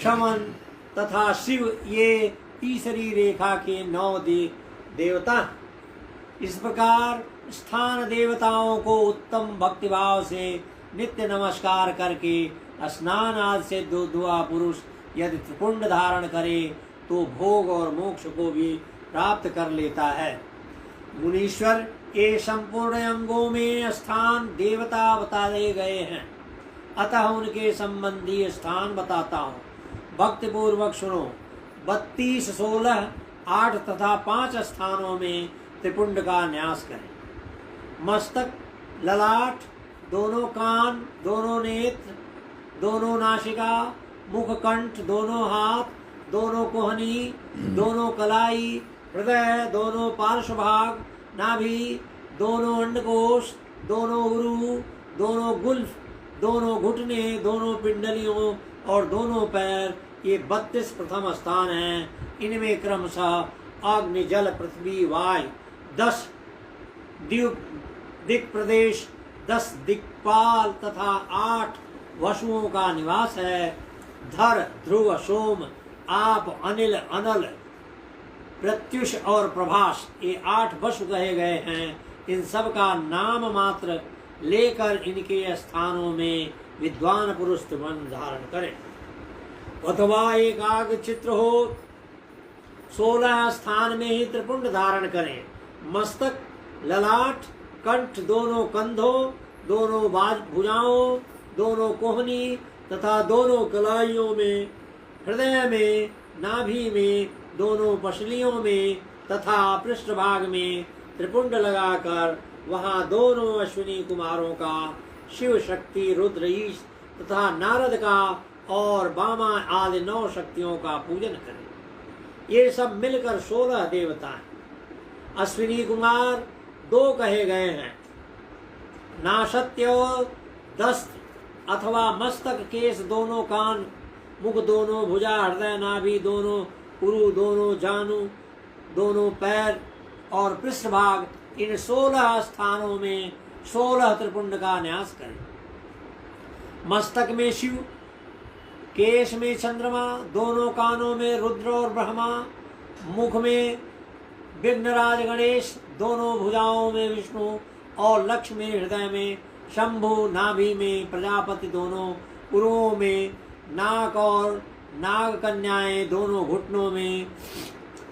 शमन तथा शिव ये तीसरी रेखा के 9 देवता। इस प्रकार स्थान देवताओं को उत्तम भक्तिभाव से नित्य नमस्कार करके स्नान आदि से दुआ पुरुष यदि त्रिपुंड धारण करे तो भोग और मोक्ष को भी प्राप्त कर लेता है। मुनीश्वर, ये संपूर्ण अंगों में स्थान देवता बताए गए हैं, अतः उनके संबंधी स्थान बताता हूँ, भक्ति पूर्वक सुनो। 32, 16, 8 तथा 5 स्थानों में त्रिपुंड का न्यास करें। मस्तक, ललाट, दोनों कान, दोनों नेत्र, दोनों नासिका, मुख, कंठ, दोनों हाथ, दोनों कोहनी, दोनों कलाई, हृदय, दोनों पार्श्व भाग, नाभि, दोनों अंडकोश, दोनों उरु, दोनों गुल्फ, दोनों घुटने, दोनों पिंडलियों और दोनों पैर ये 32 प्रथम स्थान हैं। इनमें क्रमशः अग्नि, जल, पृथ्वी, वायु, 10 दिक् प्रदेश, 10 दिक्पाल तथा 8 वसुओं का निवास है। धर, ध्रुव, सोम, आप, अनिल, अनल, प्रत्युष और प्रभास ये 8 वसु कहे गए हैं। इन सब का नाम मात्र लेकर इनके स्थानों में विद्वान पुरुष त्रिपुंड धारण करें। अथवा एकाग्र चित्र हो 16 स्थान में ही त्रिपुंड धारण करें। मस्तक, ललाट, कंठ, दोनों कंधों, दोनों भुजाओं, दोनों कोहनी तथा दोनों कलाइयों में, हृदय में, नाभि में, दोनों पसलियों में तथा पृष्ठभाग में त्रिपुंड लगाकर वहां दोनों अश्विनी कुमारों का, शिव शक्ति, रुद्र, ईश तथा नारद का और बामा आदि 9 शक्तियों का पूजन करें। ये सब मिलकर 16 देवता हैं। अश्विनी कुमार 2 कहे गए हैं, नासत्य, दस्त अथवा मस्तक, केश, दोनों कान, मुख, दोनों भुजा, हृदय, नाभि, दोनों उरु, दोनों जानु, दोनों पैर और पृष्ठभाग, इन 16 स्थानों में 16 त्रिपुंड का न्यास करें। मस्तक में शिव, केश में चंद्रमा, दोनों कानों में रुद्र और ब्रह्मा, मुख में विघ्नराज गणेश, दोनों भुजाओं में विष्णु और लक्ष्य में हृदय में शंभु, नाभि में प्रजापति, दोनों उरुओं में नाग और नाग कन्याएं, दोनों घुटनों में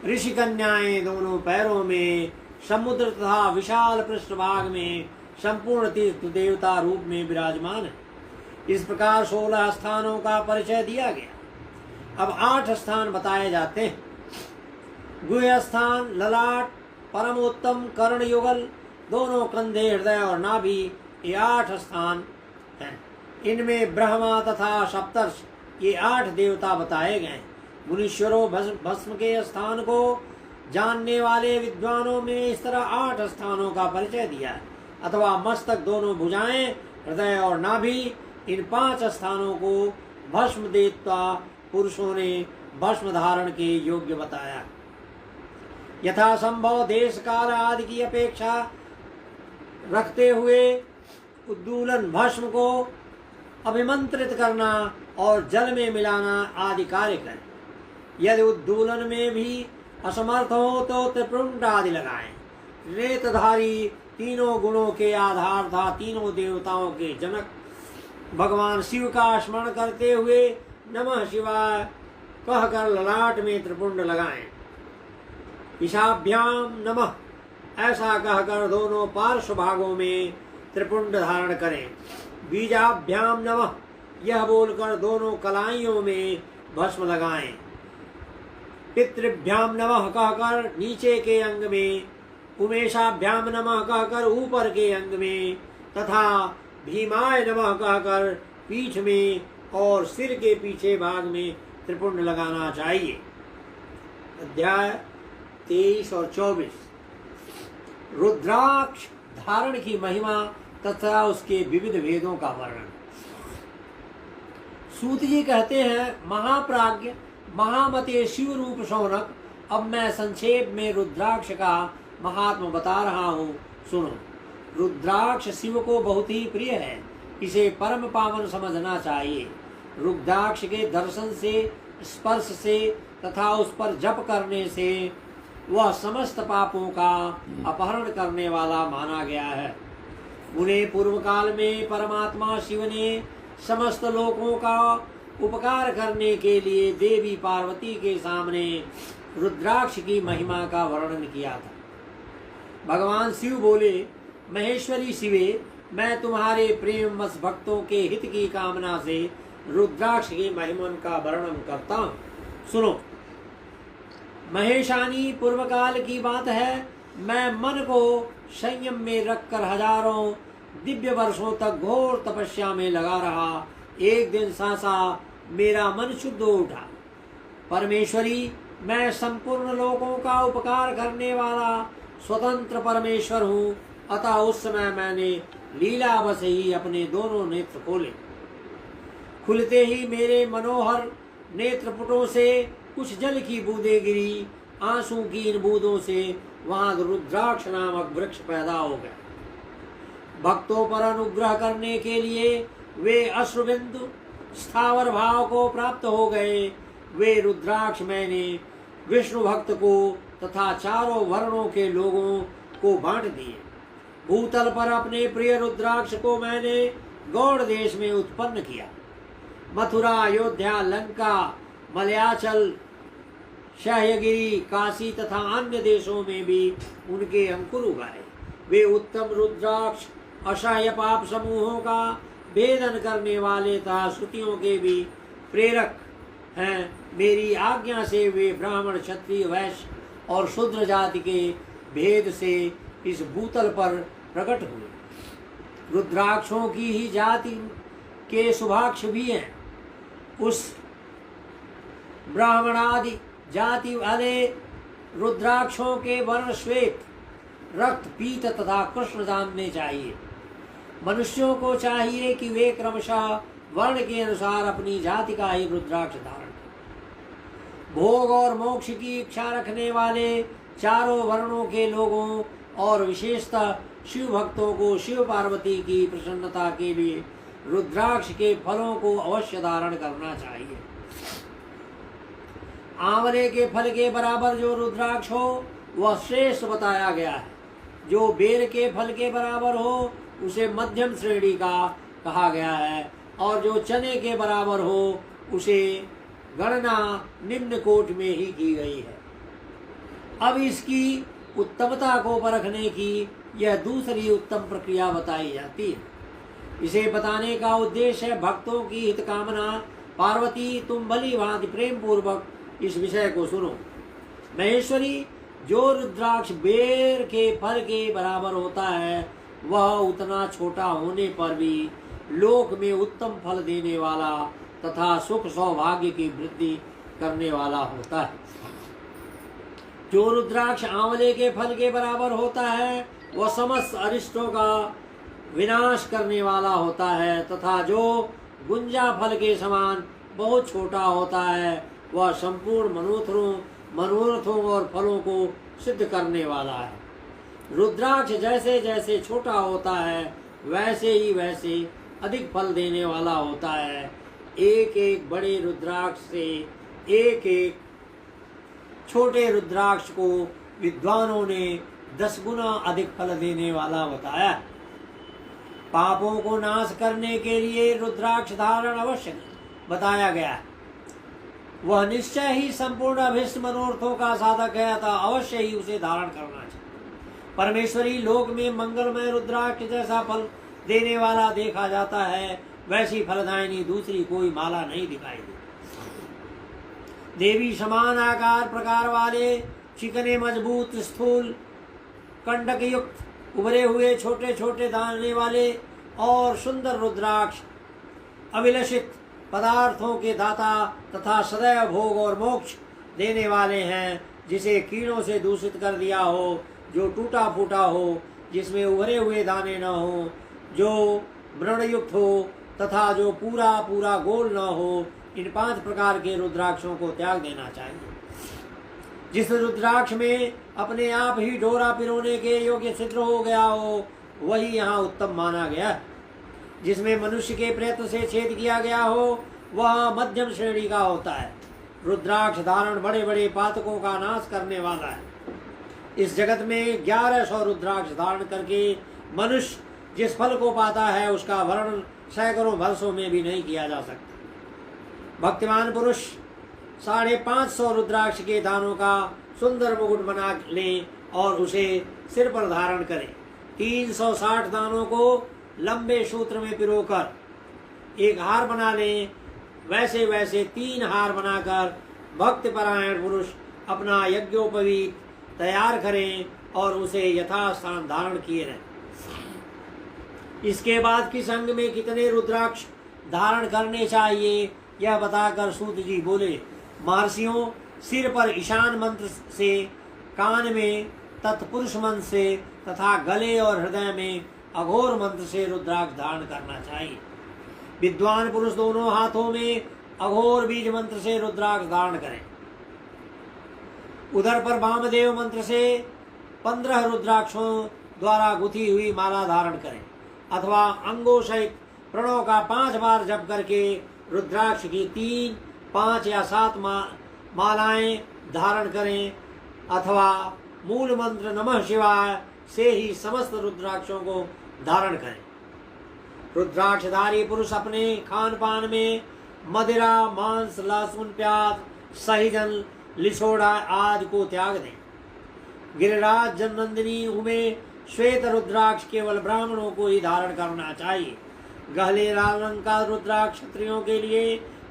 ऋषि कन्याएं, दोनों पैरों में समुद्र तथा विशाल पृष्ठभाग में संपूर्ण तीर्थ देवता रूप में विराजमान है। इस प्रकार 16 स्थानों का परिचय दिया गया। अब 8 स्थान बताए जाते हैं। गुह्य स्थान, ललाट, परमोत्तम, कर्ण युगल, दोनों कंधे, हृदय और नाभि, ये 8 स्थान हैं। इनमें ब्रह्मा तथा सप्तर्षि, ये 8 देवता बताए गए। मुनीश्वरों भस्म के स्थान को जानने वाले विद्वानों में इस तरह 8 स्थानों का परिचय दिया है। अथवा मस्तक, दोनों भुजाएं, हृदय और नाभि, इन 5 स्थानों को भस्म देवता पुरुषों ने भस्म धारण के योग्य बताया। यथा संभव देश काल आदि की अपेक्षा रखते हुए उद्दूलन, भस्म को अभिमंत्रित करना और जल में मिलाना आदि कार्य करें। यदि उद्दूलन में भी असमर्थ हो तो त्रिपुंड आदि लगाएं। रेतधारी तीनों गुणों के आधार था, तीनों देवताओं के जनक भगवान शिव का स्मरण करते हुए नमः शिवाय कहकर ललाट में त्रिपुंड लगाएं। ईशाभ्याम नमः ऐसा कहकर दोनों पार्श्व भागों में त्रिपुंड धारण करें। बीजाभ्याम नमः यह बोलकर दोनों कलाइयों में भस्म लगाएं। पितृभ्याम नमः कहकर नीचे के अंग में, उमेशाभ्याम नमः कहकर ऊपर के अंग में, तथा भीमाय नमः कहकर पीठ में और सिर के पीछे भाग में त्रिपुंड लगाना चाहिए। अध्याय 23 और 24। रुद्राक्ष धारण की महिमा तथा उसके विविध वेदों का वर्णन। सूत जी कहते हैं, महाप्राज्ञ महामते शिव रूप शौनक, अब मैं संक्षेप में रुद्राक्ष का महात्मा बता रहा हूँ, सुनो। रुद्राक्ष शिव को बहुत ही प्रिय है, इसे परम पावन समझना चाहिए। रुद्राक्ष के दर्शन से, स्पर्श से तथा उस पर जप करने से वह समस्त पापों का अपहरण करने वाला माना गया है। उन्हें पूर्व काल में परमात्मा शिव ने समस्त लोगों का उपकार करने के लिए देवी पार्वती के सामने रुद्राक्ष की महिमा का वर्णन किया था। भगवान शिव बोले, महेश्वरी शिवे, मैं तुम्हारे प्रेम वश भक्तों के हित की कामना से रुद्राक्ष की महिमा का वर्णन करता हूँ, सुनो। महेशानी पूर्व काल की बात है, मैं मन को संयम में रखकर हजारों दिव्य वर्षों तक घोर तपस्या में लगा रहा। एक दिन सहसा मेरा मन शुद्ध हो उठा। परमेश्वरी, मैं संपूर्ण लोगों का उपकार करने वाला स्वतंत्र परमेश्वर हूँ। अतः उस समय मैंने लीलावश ही अपने दोनों नेत्र खोले। खुलते ही मेरे मनोहर नेत्रपुटों से कुछ जल की बूंदें गिरी। आंसू की इन बूंदों से वहां रुद्राक्ष नामक वृक्ष पैदा हो गया। भक्तों पर अनुग्रह करने के लिए वे अश्रुबिंदु स्थावर भाव को प्राप्त हो गए। वे रुद्राक्ष मैंने विष्णु भक्त को तथा चारों वर्णों के लोगों को बांट दिए। भूतल पर अपने प्रिय रुद्राक्ष को मैंने गौड़ देश में उत्पन्न किया। मथुरा, अयोध्या, लंका, मलयाचल, शहयगिरी, काशी तथा अन्य देशों में भी उनके अंकुर उगाए। वे उत्तम रुद्राक्ष असह्य पाप समूहों का भेदन करने वाले तथा श्रुतियों के भी प्रेरक हैं। मेरी आज्ञा से वे ब्राह्मण, क्षत्रिय, वैश्य और शूद्र जाति के भेद से इस भूतल पर प्रकट हुए। रुद्राक्षों की ही जाति के शुभाक्ष भी हैं। उस ब्राह्मणादि जाति वाले रुद्राक्षों के वर्ण श्वेत, रक्त, पीत तथा कृष्ण जानने चाहिए। मनुष्यों को चाहिए कि वे क्रमशः वर्ण के अनुसार अपनी जाति का ही रुद्राक्ष धारण करें। भोग और मोक्ष की इच्छा रखने वाले चारों वर्णों के लोगों और विशेषतः शिव भक्तों को शिव पार्वती की प्रसन्नता के लिए रुद्राक्ष के फलों को अवश्य धारण करना चाहिए। आंवले के फल के बराबर जो रुद्राक्ष हो वह श्रेष्ठ बताया गया है। जो बेर के फल के बराबर हो उसे मध्यम श्रेणी का कहा गया है, और जो चने के बराबर हो उसे गणना निम्न कोट में ही की गई है। अब इसकी उत्तमता को परखने की यह दूसरी उत्तम प्रक्रिया बताई जाती है। इसे बताने का उद्देश्य है भक्तों की हित कामना। पार्वती, तुम भली भांति प्रेम पूर्वक इस विषय को सुनो। महेश्वरी, जो रुद्राक्ष बेर के फल के बराबर होता है वह उतना छोटा होने पर भी लोक में उत्तम फल देने वाला तथा सुख सौभाग्य की वृद्धि करने वाला होता है। जो रुद्राक्ष आंवले के फल के बराबर होता है वह समस्त अरिष्टों का विनाश करने वाला होता है, तथा जो गुंजा फल के समान बहुत छोटा होता है वह संपूर्ण मनोरथों और फलों को सिद्ध करने वाला है। रुद्राक्ष जैसे जैसे छोटा होता है वैसे अधिक फल देने वाला होता है। एक एक बड़े रुद्राक्ष से एक एक छोटे रुद्राक्ष को विद्वानों ने 10 गुना अधिक फल देने वाला बताया। पापों को नाश करने के लिए रुद्राक्ष धारण अवश्य बताया गया है। वह निश्चय ही संपूर्ण अभीष्ट मनोरथों का साधक है, अतः अवश्य ही उसे धारण करना चाहिए। परमेश्वरी लोक में मंगलमय रुद्राक्ष जैसा फल देने वाला देखा जाता है, वैसी फलदायिनी दूसरी कोई माला नहीं दिखाई देती। देवी समान आकार प्रकार वाले चिकने मजबूत स्थूल कंडक युक्त उभरे हुए छोटे छोटे दाने वाले और सुंदर रुद्राक्ष अभिलषित पदार्थों के दाता तथा सदैव भोग और मोक्ष देने वाले हैं। जिसे कीड़ों से दूषित कर दिया हो, जो टूटा फूटा हो, जिसमें उभरे हुए दाने न हो, जो व्रणयुक्त हो तथा जो पूरा पूरा गोल न हो, इन 5 प्रकार के रुद्राक्षों को त्याग देना चाहिए। जिस रुद्राक्ष में अपने आप ही डोरा पिरोने के योग्य सिद्ध हो गया हो वही यहाँ उत्तम माना गया है। जिसमें मनुष्य के प्रयत्न से छेद किया गया हो वह मध्यम श्रेणी का होता है। रुद्राक्ष धारण बड़े बड़े पातकों का नाश करने वाला है। इस जगत में 1100 रुद्राक्ष धारण करके मनुष्य जिस फल को पाता है उसका वर्णन सैकड़ों वर्षों में भी नहीं किया जा सकता। भक्तिमान पुरुष 550 रुद्राक्ष के दानों का सुंदर मुकुट बना लें और उसे सिर पर धारण करें। 360 दानों को लंबे सूत्र में पिरोकर एक हार बना लें। वैसे वैसे 3 हार बनाकर भक्ति परायण पुरुष अपना यज्ञोपवीत तैयार करें और उसे यथास्थान धारण किए रहें। इसके बाद किस अंग में कितने रुद्राक्ष धारण करने चाहिए यह बताकर सूत जी बोले, महर्षियों, सिर पर ईशान मंत्र से, कान में तत्पुरुष मंत्र से तथा गले और हृदय में अघोर मंत्र से रुद्राक्ष धारण करना चाहिए। विद्वान पुरुष दोनों हाथों में अघोर बीज मंत्र से रुद्राक्ष धारण करें। उधर पर वामदेव मंत्र से 15 रुद्राक्षों द्वारा गुथी हुई माला धारण करें, अथवा अंगों सहित प्रणव का 5 बार जप करके रुद्राक्ष की 3, 5 या 7 मालाएं धारण करें, अथवा मूल मंत्र नमः शिवाय से ही समस्त रुद्राक्षों को धारण करें। रुद्राक्षधारी पुरुष अपने खान पान में मदिरा, मांस, लहसुन, प्याज, सहीजन, लिसोड़ा आदि को त्याग दें। गिरिराज जननंदिनी उमे श्वेत रुद्राक्ष केवल ब्राह्मणों को ही धारण करना चाहिए। गहले लाल रंग का रुद्राक्ष क्षत्रियों के लिए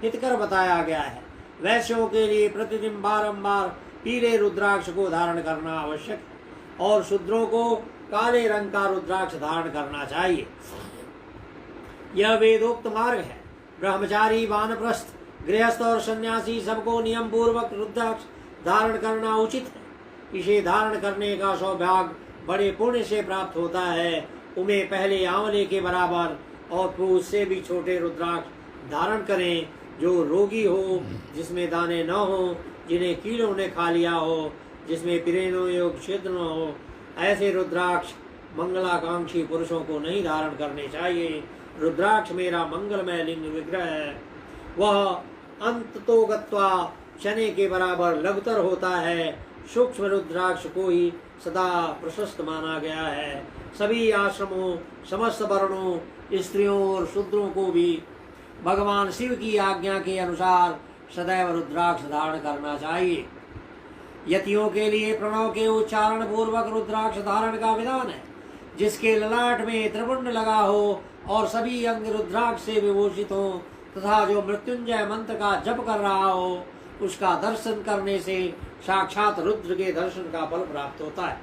हितकर बताया गया है। वैश्यों के लिए प्रतिदिन बारंबार पीले रुद्राक्ष को धारण करना आवश्यक है और शूद्रों को काले रंग का रुद्राक्ष धारण करना चाहिए। यह वेदोक्त मार्ग है। ब्रह्मचारी, वानप्रस्थ, गृहस्थ और सन्यासी सबको नियम पूर्वक रुद्राक्ष धारण करना उचित है। इसे धारण करने का सौभाग्य बड़े पुण्य से प्राप्त होता है। उन्हें पहले आंवले के बराबर और फिर उससे भी छोटे रुद्राक्ष धारण करें। जो रोगी हो, जिसमें दाने न हो, जिन्हें कीड़ों ने खा लिया हो, जिसमें पिरेनो योग छिद्र न हो, ऐसे रुद्राक्ष मंगलाकांक्षी पुरुषों को नहीं धारण करने चाहिए। रुद्राक्ष मेरा मंगलमय लिंग विग्रह है। वह अंततो गत्वा चने के बराबर लघुतर होता है। सूक्ष्म रुद्राक्ष को ही सदा प्रशस्त माना गया है। सभी आश्रमों, समस्त वर्णों, स्त्रियों और शूद्रों को भी भगवान शिव की आज्ञा के अनुसार सदैव रुद्राक्ष धारण करना चाहिए। यतियों के लिए प्रणव के उच्चारण पूर्वक रुद्राक्ष धारण का विधान है। जिसके ललाट में त्रिपुंड लगा हो और सभी अंग रुद्राक्ष से विभूषित हो तथा जो मृत्युंजय मंत्र का जप कर रहा हो, उसका दर्शन करने से साक्षात रुद्र के दर्शन का फल प्राप्त होता है।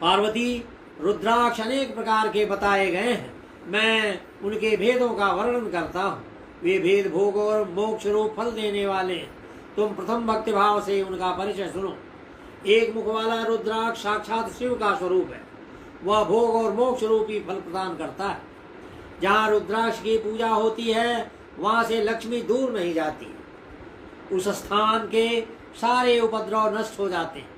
पार्वती, रुद्राक्ष अनेक प्रकार के बताए गए हैं। मैं उनके भेदों का वर्णन करता हूँ। वे भेद भोग और मोक्ष रूप फल देने वाले हैं। तुम प्रथम भक्ति भाव से उनका परिचय सुनो। एक मुख वाला रुद्राक्ष साक्षात शिव का स्वरूप है। वह भोग और मोक्ष रूपी फल प्रदान करता है। जहाँ रुद्राक्ष की पूजा होती है वहां से लक्ष्मी दूर नहीं जाती। उस स्थान के सारे उपद्रव नष्ट हो जाते हैं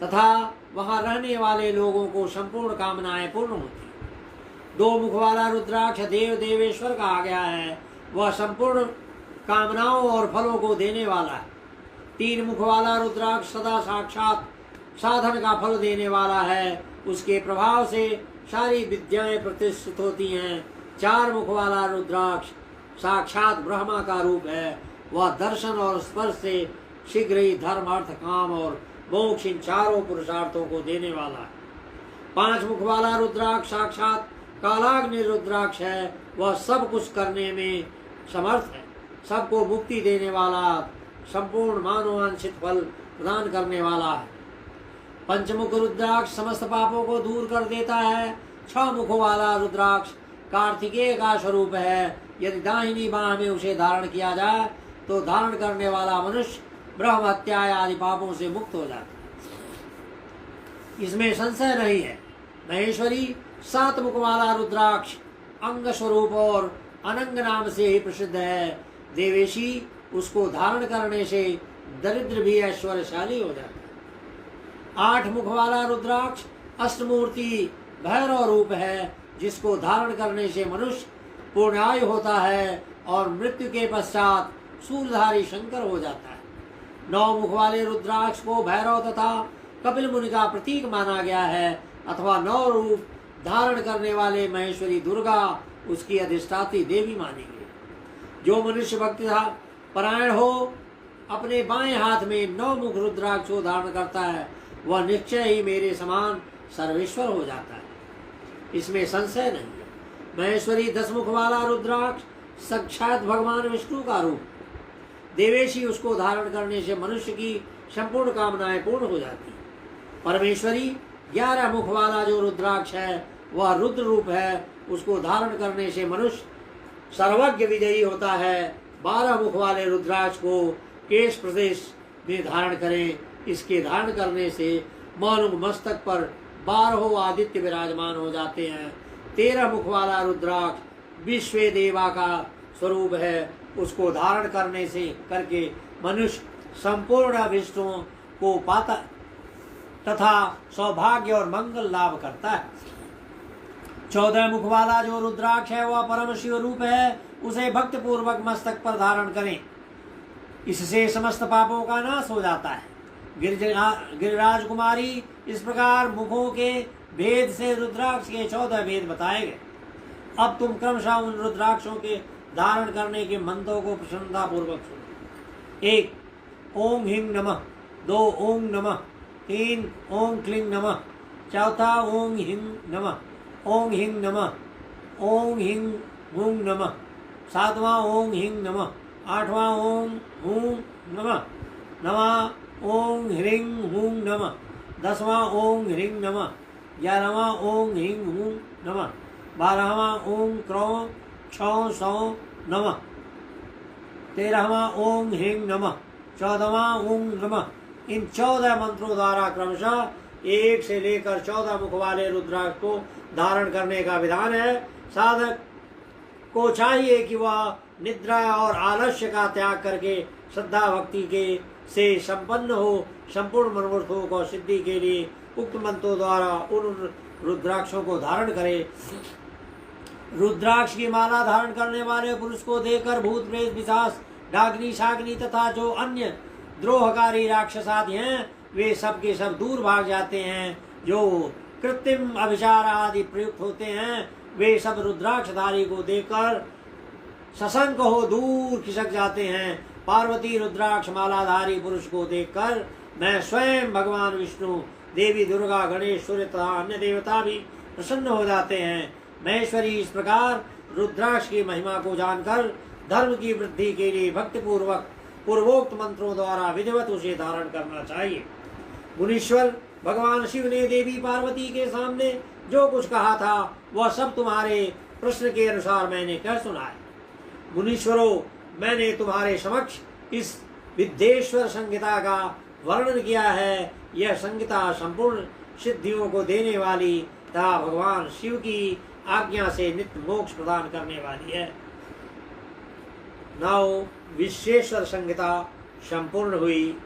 तथा वहां रहने वाले लोगों को संपूर्ण कामनाएं पूर्ण होती हैं। दो मुख वाला रुद्राक्ष देव देवेश्वर कहा गया है। वह संपूर्ण कामनाओं और फलों को देने वाला है। तीन मुख वाला रुद्राक्ष सदा साक्षात साधन का फल देने वाला है। उसके प्रभाव से सारी विद्याएं प्रतिष्ठित होती हैं। चार मुख वाला रुद्राक्ष साक्षात ब्रह्मा का रूप है। वह दर्शन और स्पर्श से शीघ्र ही धर्म, अर्थ, काम और मोक्ष इन चारों पुरुषार्थों को देने वाला है। पांच मुख वाला रुद्राक्ष साक्षात कालाग्नि रुद्राक्ष है। वह सब कुछ करने में समर्थ है। सबको मुक्ति देने वाला, संपूर्ण मानवांछित फल प्रदान करने वाला है। पंचमुख रुद्राक्ष समस्त पापों को दूर कर देता है। छह मुखों वाला रुद्राक्ष कार्तिकेय का स्वरूप है। यदि दाहिनी बाह में उसे धारण किया जाए तो धारण करने वाला मनुष्य ब्रह्म हत्या आदि पापों से मुक्त हो जाता है। इसमें संशय नहीं है। महेश्वरी सात मुख वाला रुद्राक्ष अंग स्वरूप और अनंग नाम से ही प्रसिद्ध है। देवेशी उसको धारण करने से दरिद्र भी ऐश्वर्यशाली हो जाता है। आठ मुख वाला रुद्राक्ष अष्टमूर्ति भैरव रूप है। जिसको धारण करने से मनुष्य पूर्णायु होता है और मृत्यु के पश्चात सूलधारी शंकर हो जाता है। नौ मुख वाले रुद्राक्ष को भैरव तथा कपिल मुनि का प्रतीक माना गया है अथवा नौ रूप धारण करने वाले महेश्वरी दुर्गा उसकी अधिष्ठात्री देवी मानी गई। जो मनुष्य भक्ति परायण हो अपने बाएं हाथ में नौ मुख रुद्राक्ष को धारण करता है वह निश्चय ही मेरे समान सर्वेश्वर हो जाता है। इसमें संशय नहीं है। महेश्वरी दस मुख वाला रुद्राक्ष साक्षात भगवान विष्णु का रूप। देवेशी उसको धारण करने से मनुष्य की संपूर्ण कामनाएं पूर्ण हो जाती है। परमेश्वरी 11 मुख वाला जो रुद्राक्ष है वह रुद्र रूप है। उसको धारण करने से मनुष्य सर्वज्ञ विजयी होता है। 12 मुख वाले रुद्राक्ष को केश प्रदेश में धारण करें। इसके धारण करने से मानो मस्तक पर 12 आदित्य विराजमान हो जाते हैं। 13 मुख वाला रुद्राक्ष विश्व देवा का स्वरूप है। उसको धारण करने से करके मनुष्य संपूर्ण अभिष्टों को पाता तथा सौभाग्य और मंगल लाभ करता है। 14 मुख वाला जो रुद्राक्ष है वह परम शिव रूप है। उसे भक्त पूर्वक मस्तक पर धारण करें। इससे समस्त पापों का नाश हो जाता है। गिरिराज कुमारी, इस प्रकार मुखों के भेद से रुद्राक्ष के 14 भेद बताए गए। अब तुम क्रमशः उन रुद्राक्षों के धारण करने के मंत्रों को प्रसन्नता पूर्वक सुनो। 1 ओम ह्रीं नमः, 2 ओम नमः, 3 ओम क्लीं नमः, 4 ओम ह्रीं नमः, ओम ह्रीं नमः, ओम ह्रीं हूं नमः, 7वां ओम ह्रीं नमः, 8वां ओम हूं नमः, 9वां ओम ह्रीं हूं नमः, 10वां ओम ह्रीं नमः, 11वां ओम ह्रीं हूं नमः, 12वां ओम क्रौं क्षौं सौं नमः, 13वां ओम ह्रीं नमः, 14वां ओम नमः। इन 14 मंत्रों द्वारा क्रमशः 1 से लेकर 14 मुख वाले रुद्राक्ष को धारण करने का विधान है। साधक को चाहिए कि वह निद्रा और आलस्य का त्याग करके श्रद्धा भक्ति के से संपन्न हो। संपूर्ण मनोरथों को सिद्धि के लिए उक्त मंत्रों द्वारा उन रुद्राक्षों को धारण करे। रुद्राक्ष की माला धारण करने वाले पुरुष को देखकर भूत प्रेत पिशाच डाग्नि शाग्नि तथा जो अन्य द्रोहकारी राक्षस आदि हैं वे सब के सब दूर भाग जाते हैं। जो कृत्रिम अभिचार आदि प्रयुक्त होते हैं वे सब रुद्राक्षधारी को देखकर सशंक हो दूर खिसक जाते हैं। पार्वती रुद्राक्ष मालाधारी पुरुष को देखकर मैं स्वयं भगवान विष्णु, देवी दुर्गा, गणेश, सूर्य तथा अन्य देवता भी प्रसन्न हो जाते हैं। महेश्वरी इस प्रकार रुद्राक्ष की महिमा को जानकर धर्म की वृद्धि के लिए भक्ति पूर्वक पूर्वोक्त मंत्रों द्वारा विधिवत उसे धारण करना चाहिए। मुनीश्वर, भगवान शिव ने देवी पार्वती के सामने जो कुछ कहा था वह सब तुम्हारे प्रश्न के अनुसार मैंने कह सुना है। मुनीश्वरों, मैंने तुम्हारे समक्ष इस विद्येश्वर संहिता का वर्णन किया है। यह संहिता संपूर्ण सिद्धियों को देने वाली तथा भगवान शिव की आज्ञा से नित्य मोक्ष प्रदान करने वाली है। नौ विश्वेश्वर संहिता संपूर्ण हुई।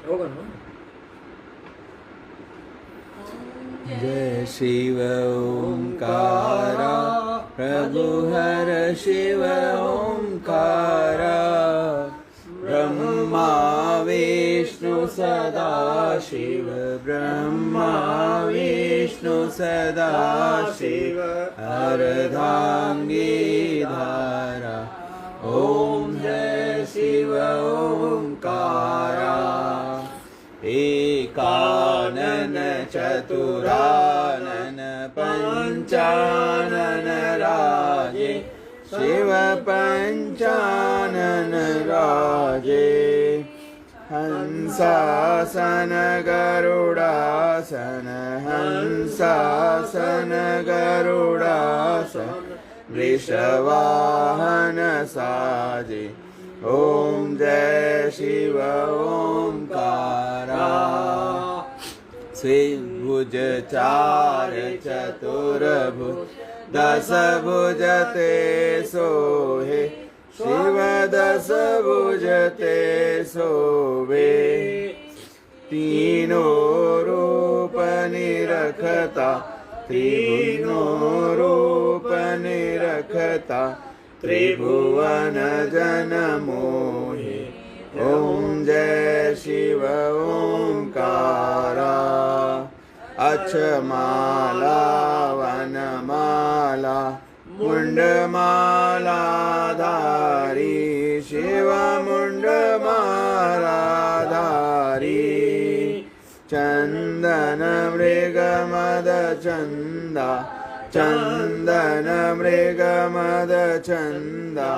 होगा ना? जय शिव ओंकारा, प्रभु हर शिव ओंकारा, ब्रह्मा विष्णु सदा शिव, ब्रह्मा विष्णु सदा शिव, अर्धांगी धारा, ओम जय शिव ओंकारा। एकानन चतुरानन पंचानन राजे, शिव पंचानन राजे, हंसासन गरुडासन, हंसासन गरुडासन, वृषवाहन साजे, ओम जय शिव ओंकारा। स्विभुज चार चतुर्भुज, दस भुज ते सोहे, शिव दस भुज ते सोवे, तीनों रूप निरखता, तीनों रूप निरखता, त्रिभुवन जन मोहे, ओम जय शिव ओंकारा। अक्षमाला वनमाला मुंडमाला धारी, शिव मुंडमाला धारी, चंदन मृग मद चंदा, चंदन मृग मद चंदा,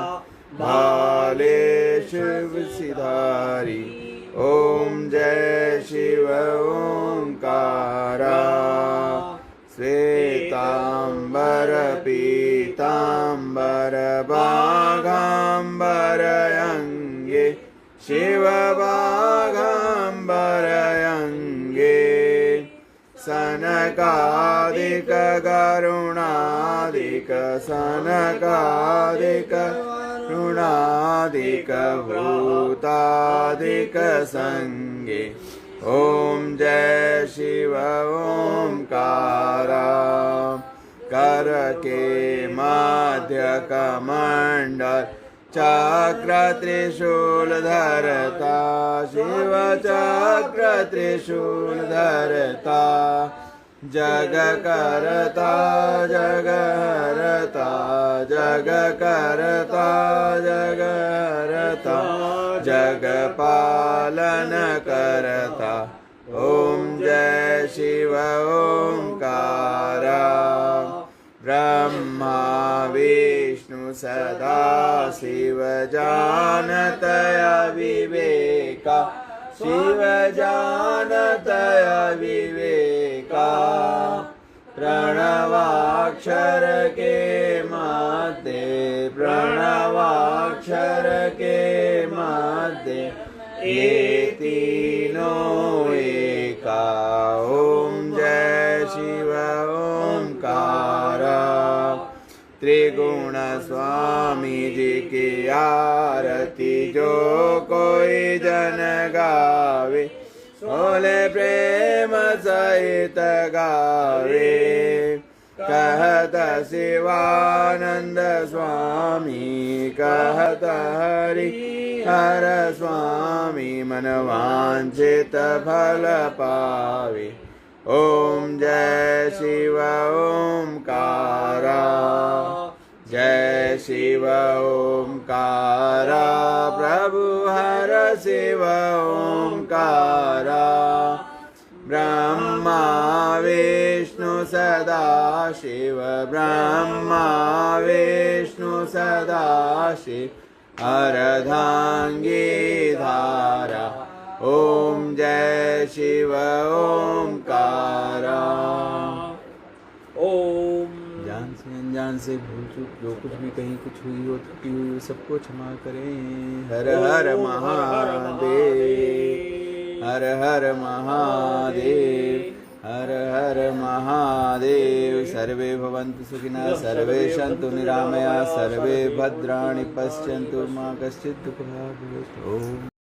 भाले शिव सिधारी, ओम जय शिव ओंकारा। श्वेतांबर पीतांबर बाघांबर अंगे, शिव बाघांबर अंगे, सनकादिक गरुणादिक, सनकादिक गरुणादिक, भूतादिक संगे, ओम जय शिव ओंकारा। कर के मध्य कमंडल, चक्र त्रिशूल धरता, शिव चक्र त्रिशूल धरता, जग करता जग हरता, जग करता जग हरता, जग पालन करता, ओम जय शिव ओंकारा। ब्रह्मा विष्णु सदा शिव जानत अविवेका, शिव जानत अविवेका, प्रणवाक्षर के मध्य, प्रणवाक्षर के मध्य, ये तीनों एका, ओम जय शिव ओंकारा। त्रिगुण स्वामी जी की आरती जो कोई जन गावे, बोले प्रेम सहित गावे कहत शिवानंद स्वामी कहत हरि हर स्वामी मन वांछित फल पावे। ओम जय शिव ओमकारा जय शिव ओमकारा प्रभु हर शिव ओमकारा ब्रह्मा विष्णु सदा शिव ब्रह्मा विष्णु सदा शिव अर्धांगी धारा। ओम जय शिव ओमकारा। ओम जान से अनजान से भूल चूक जो कुछ भी कहीं कुछ हुई हो त्रुटि हुई हो सबको क्षमा करें। हर हर महादेव हर हर महादेव हर हर महादेव। सर्वे भवन्तु सुखिनः सर्वे सन्तु निरामया सर्वे भद्राणि पश्यन्तु मा कश्चित् दुःखभाग् भवेत्। ओम।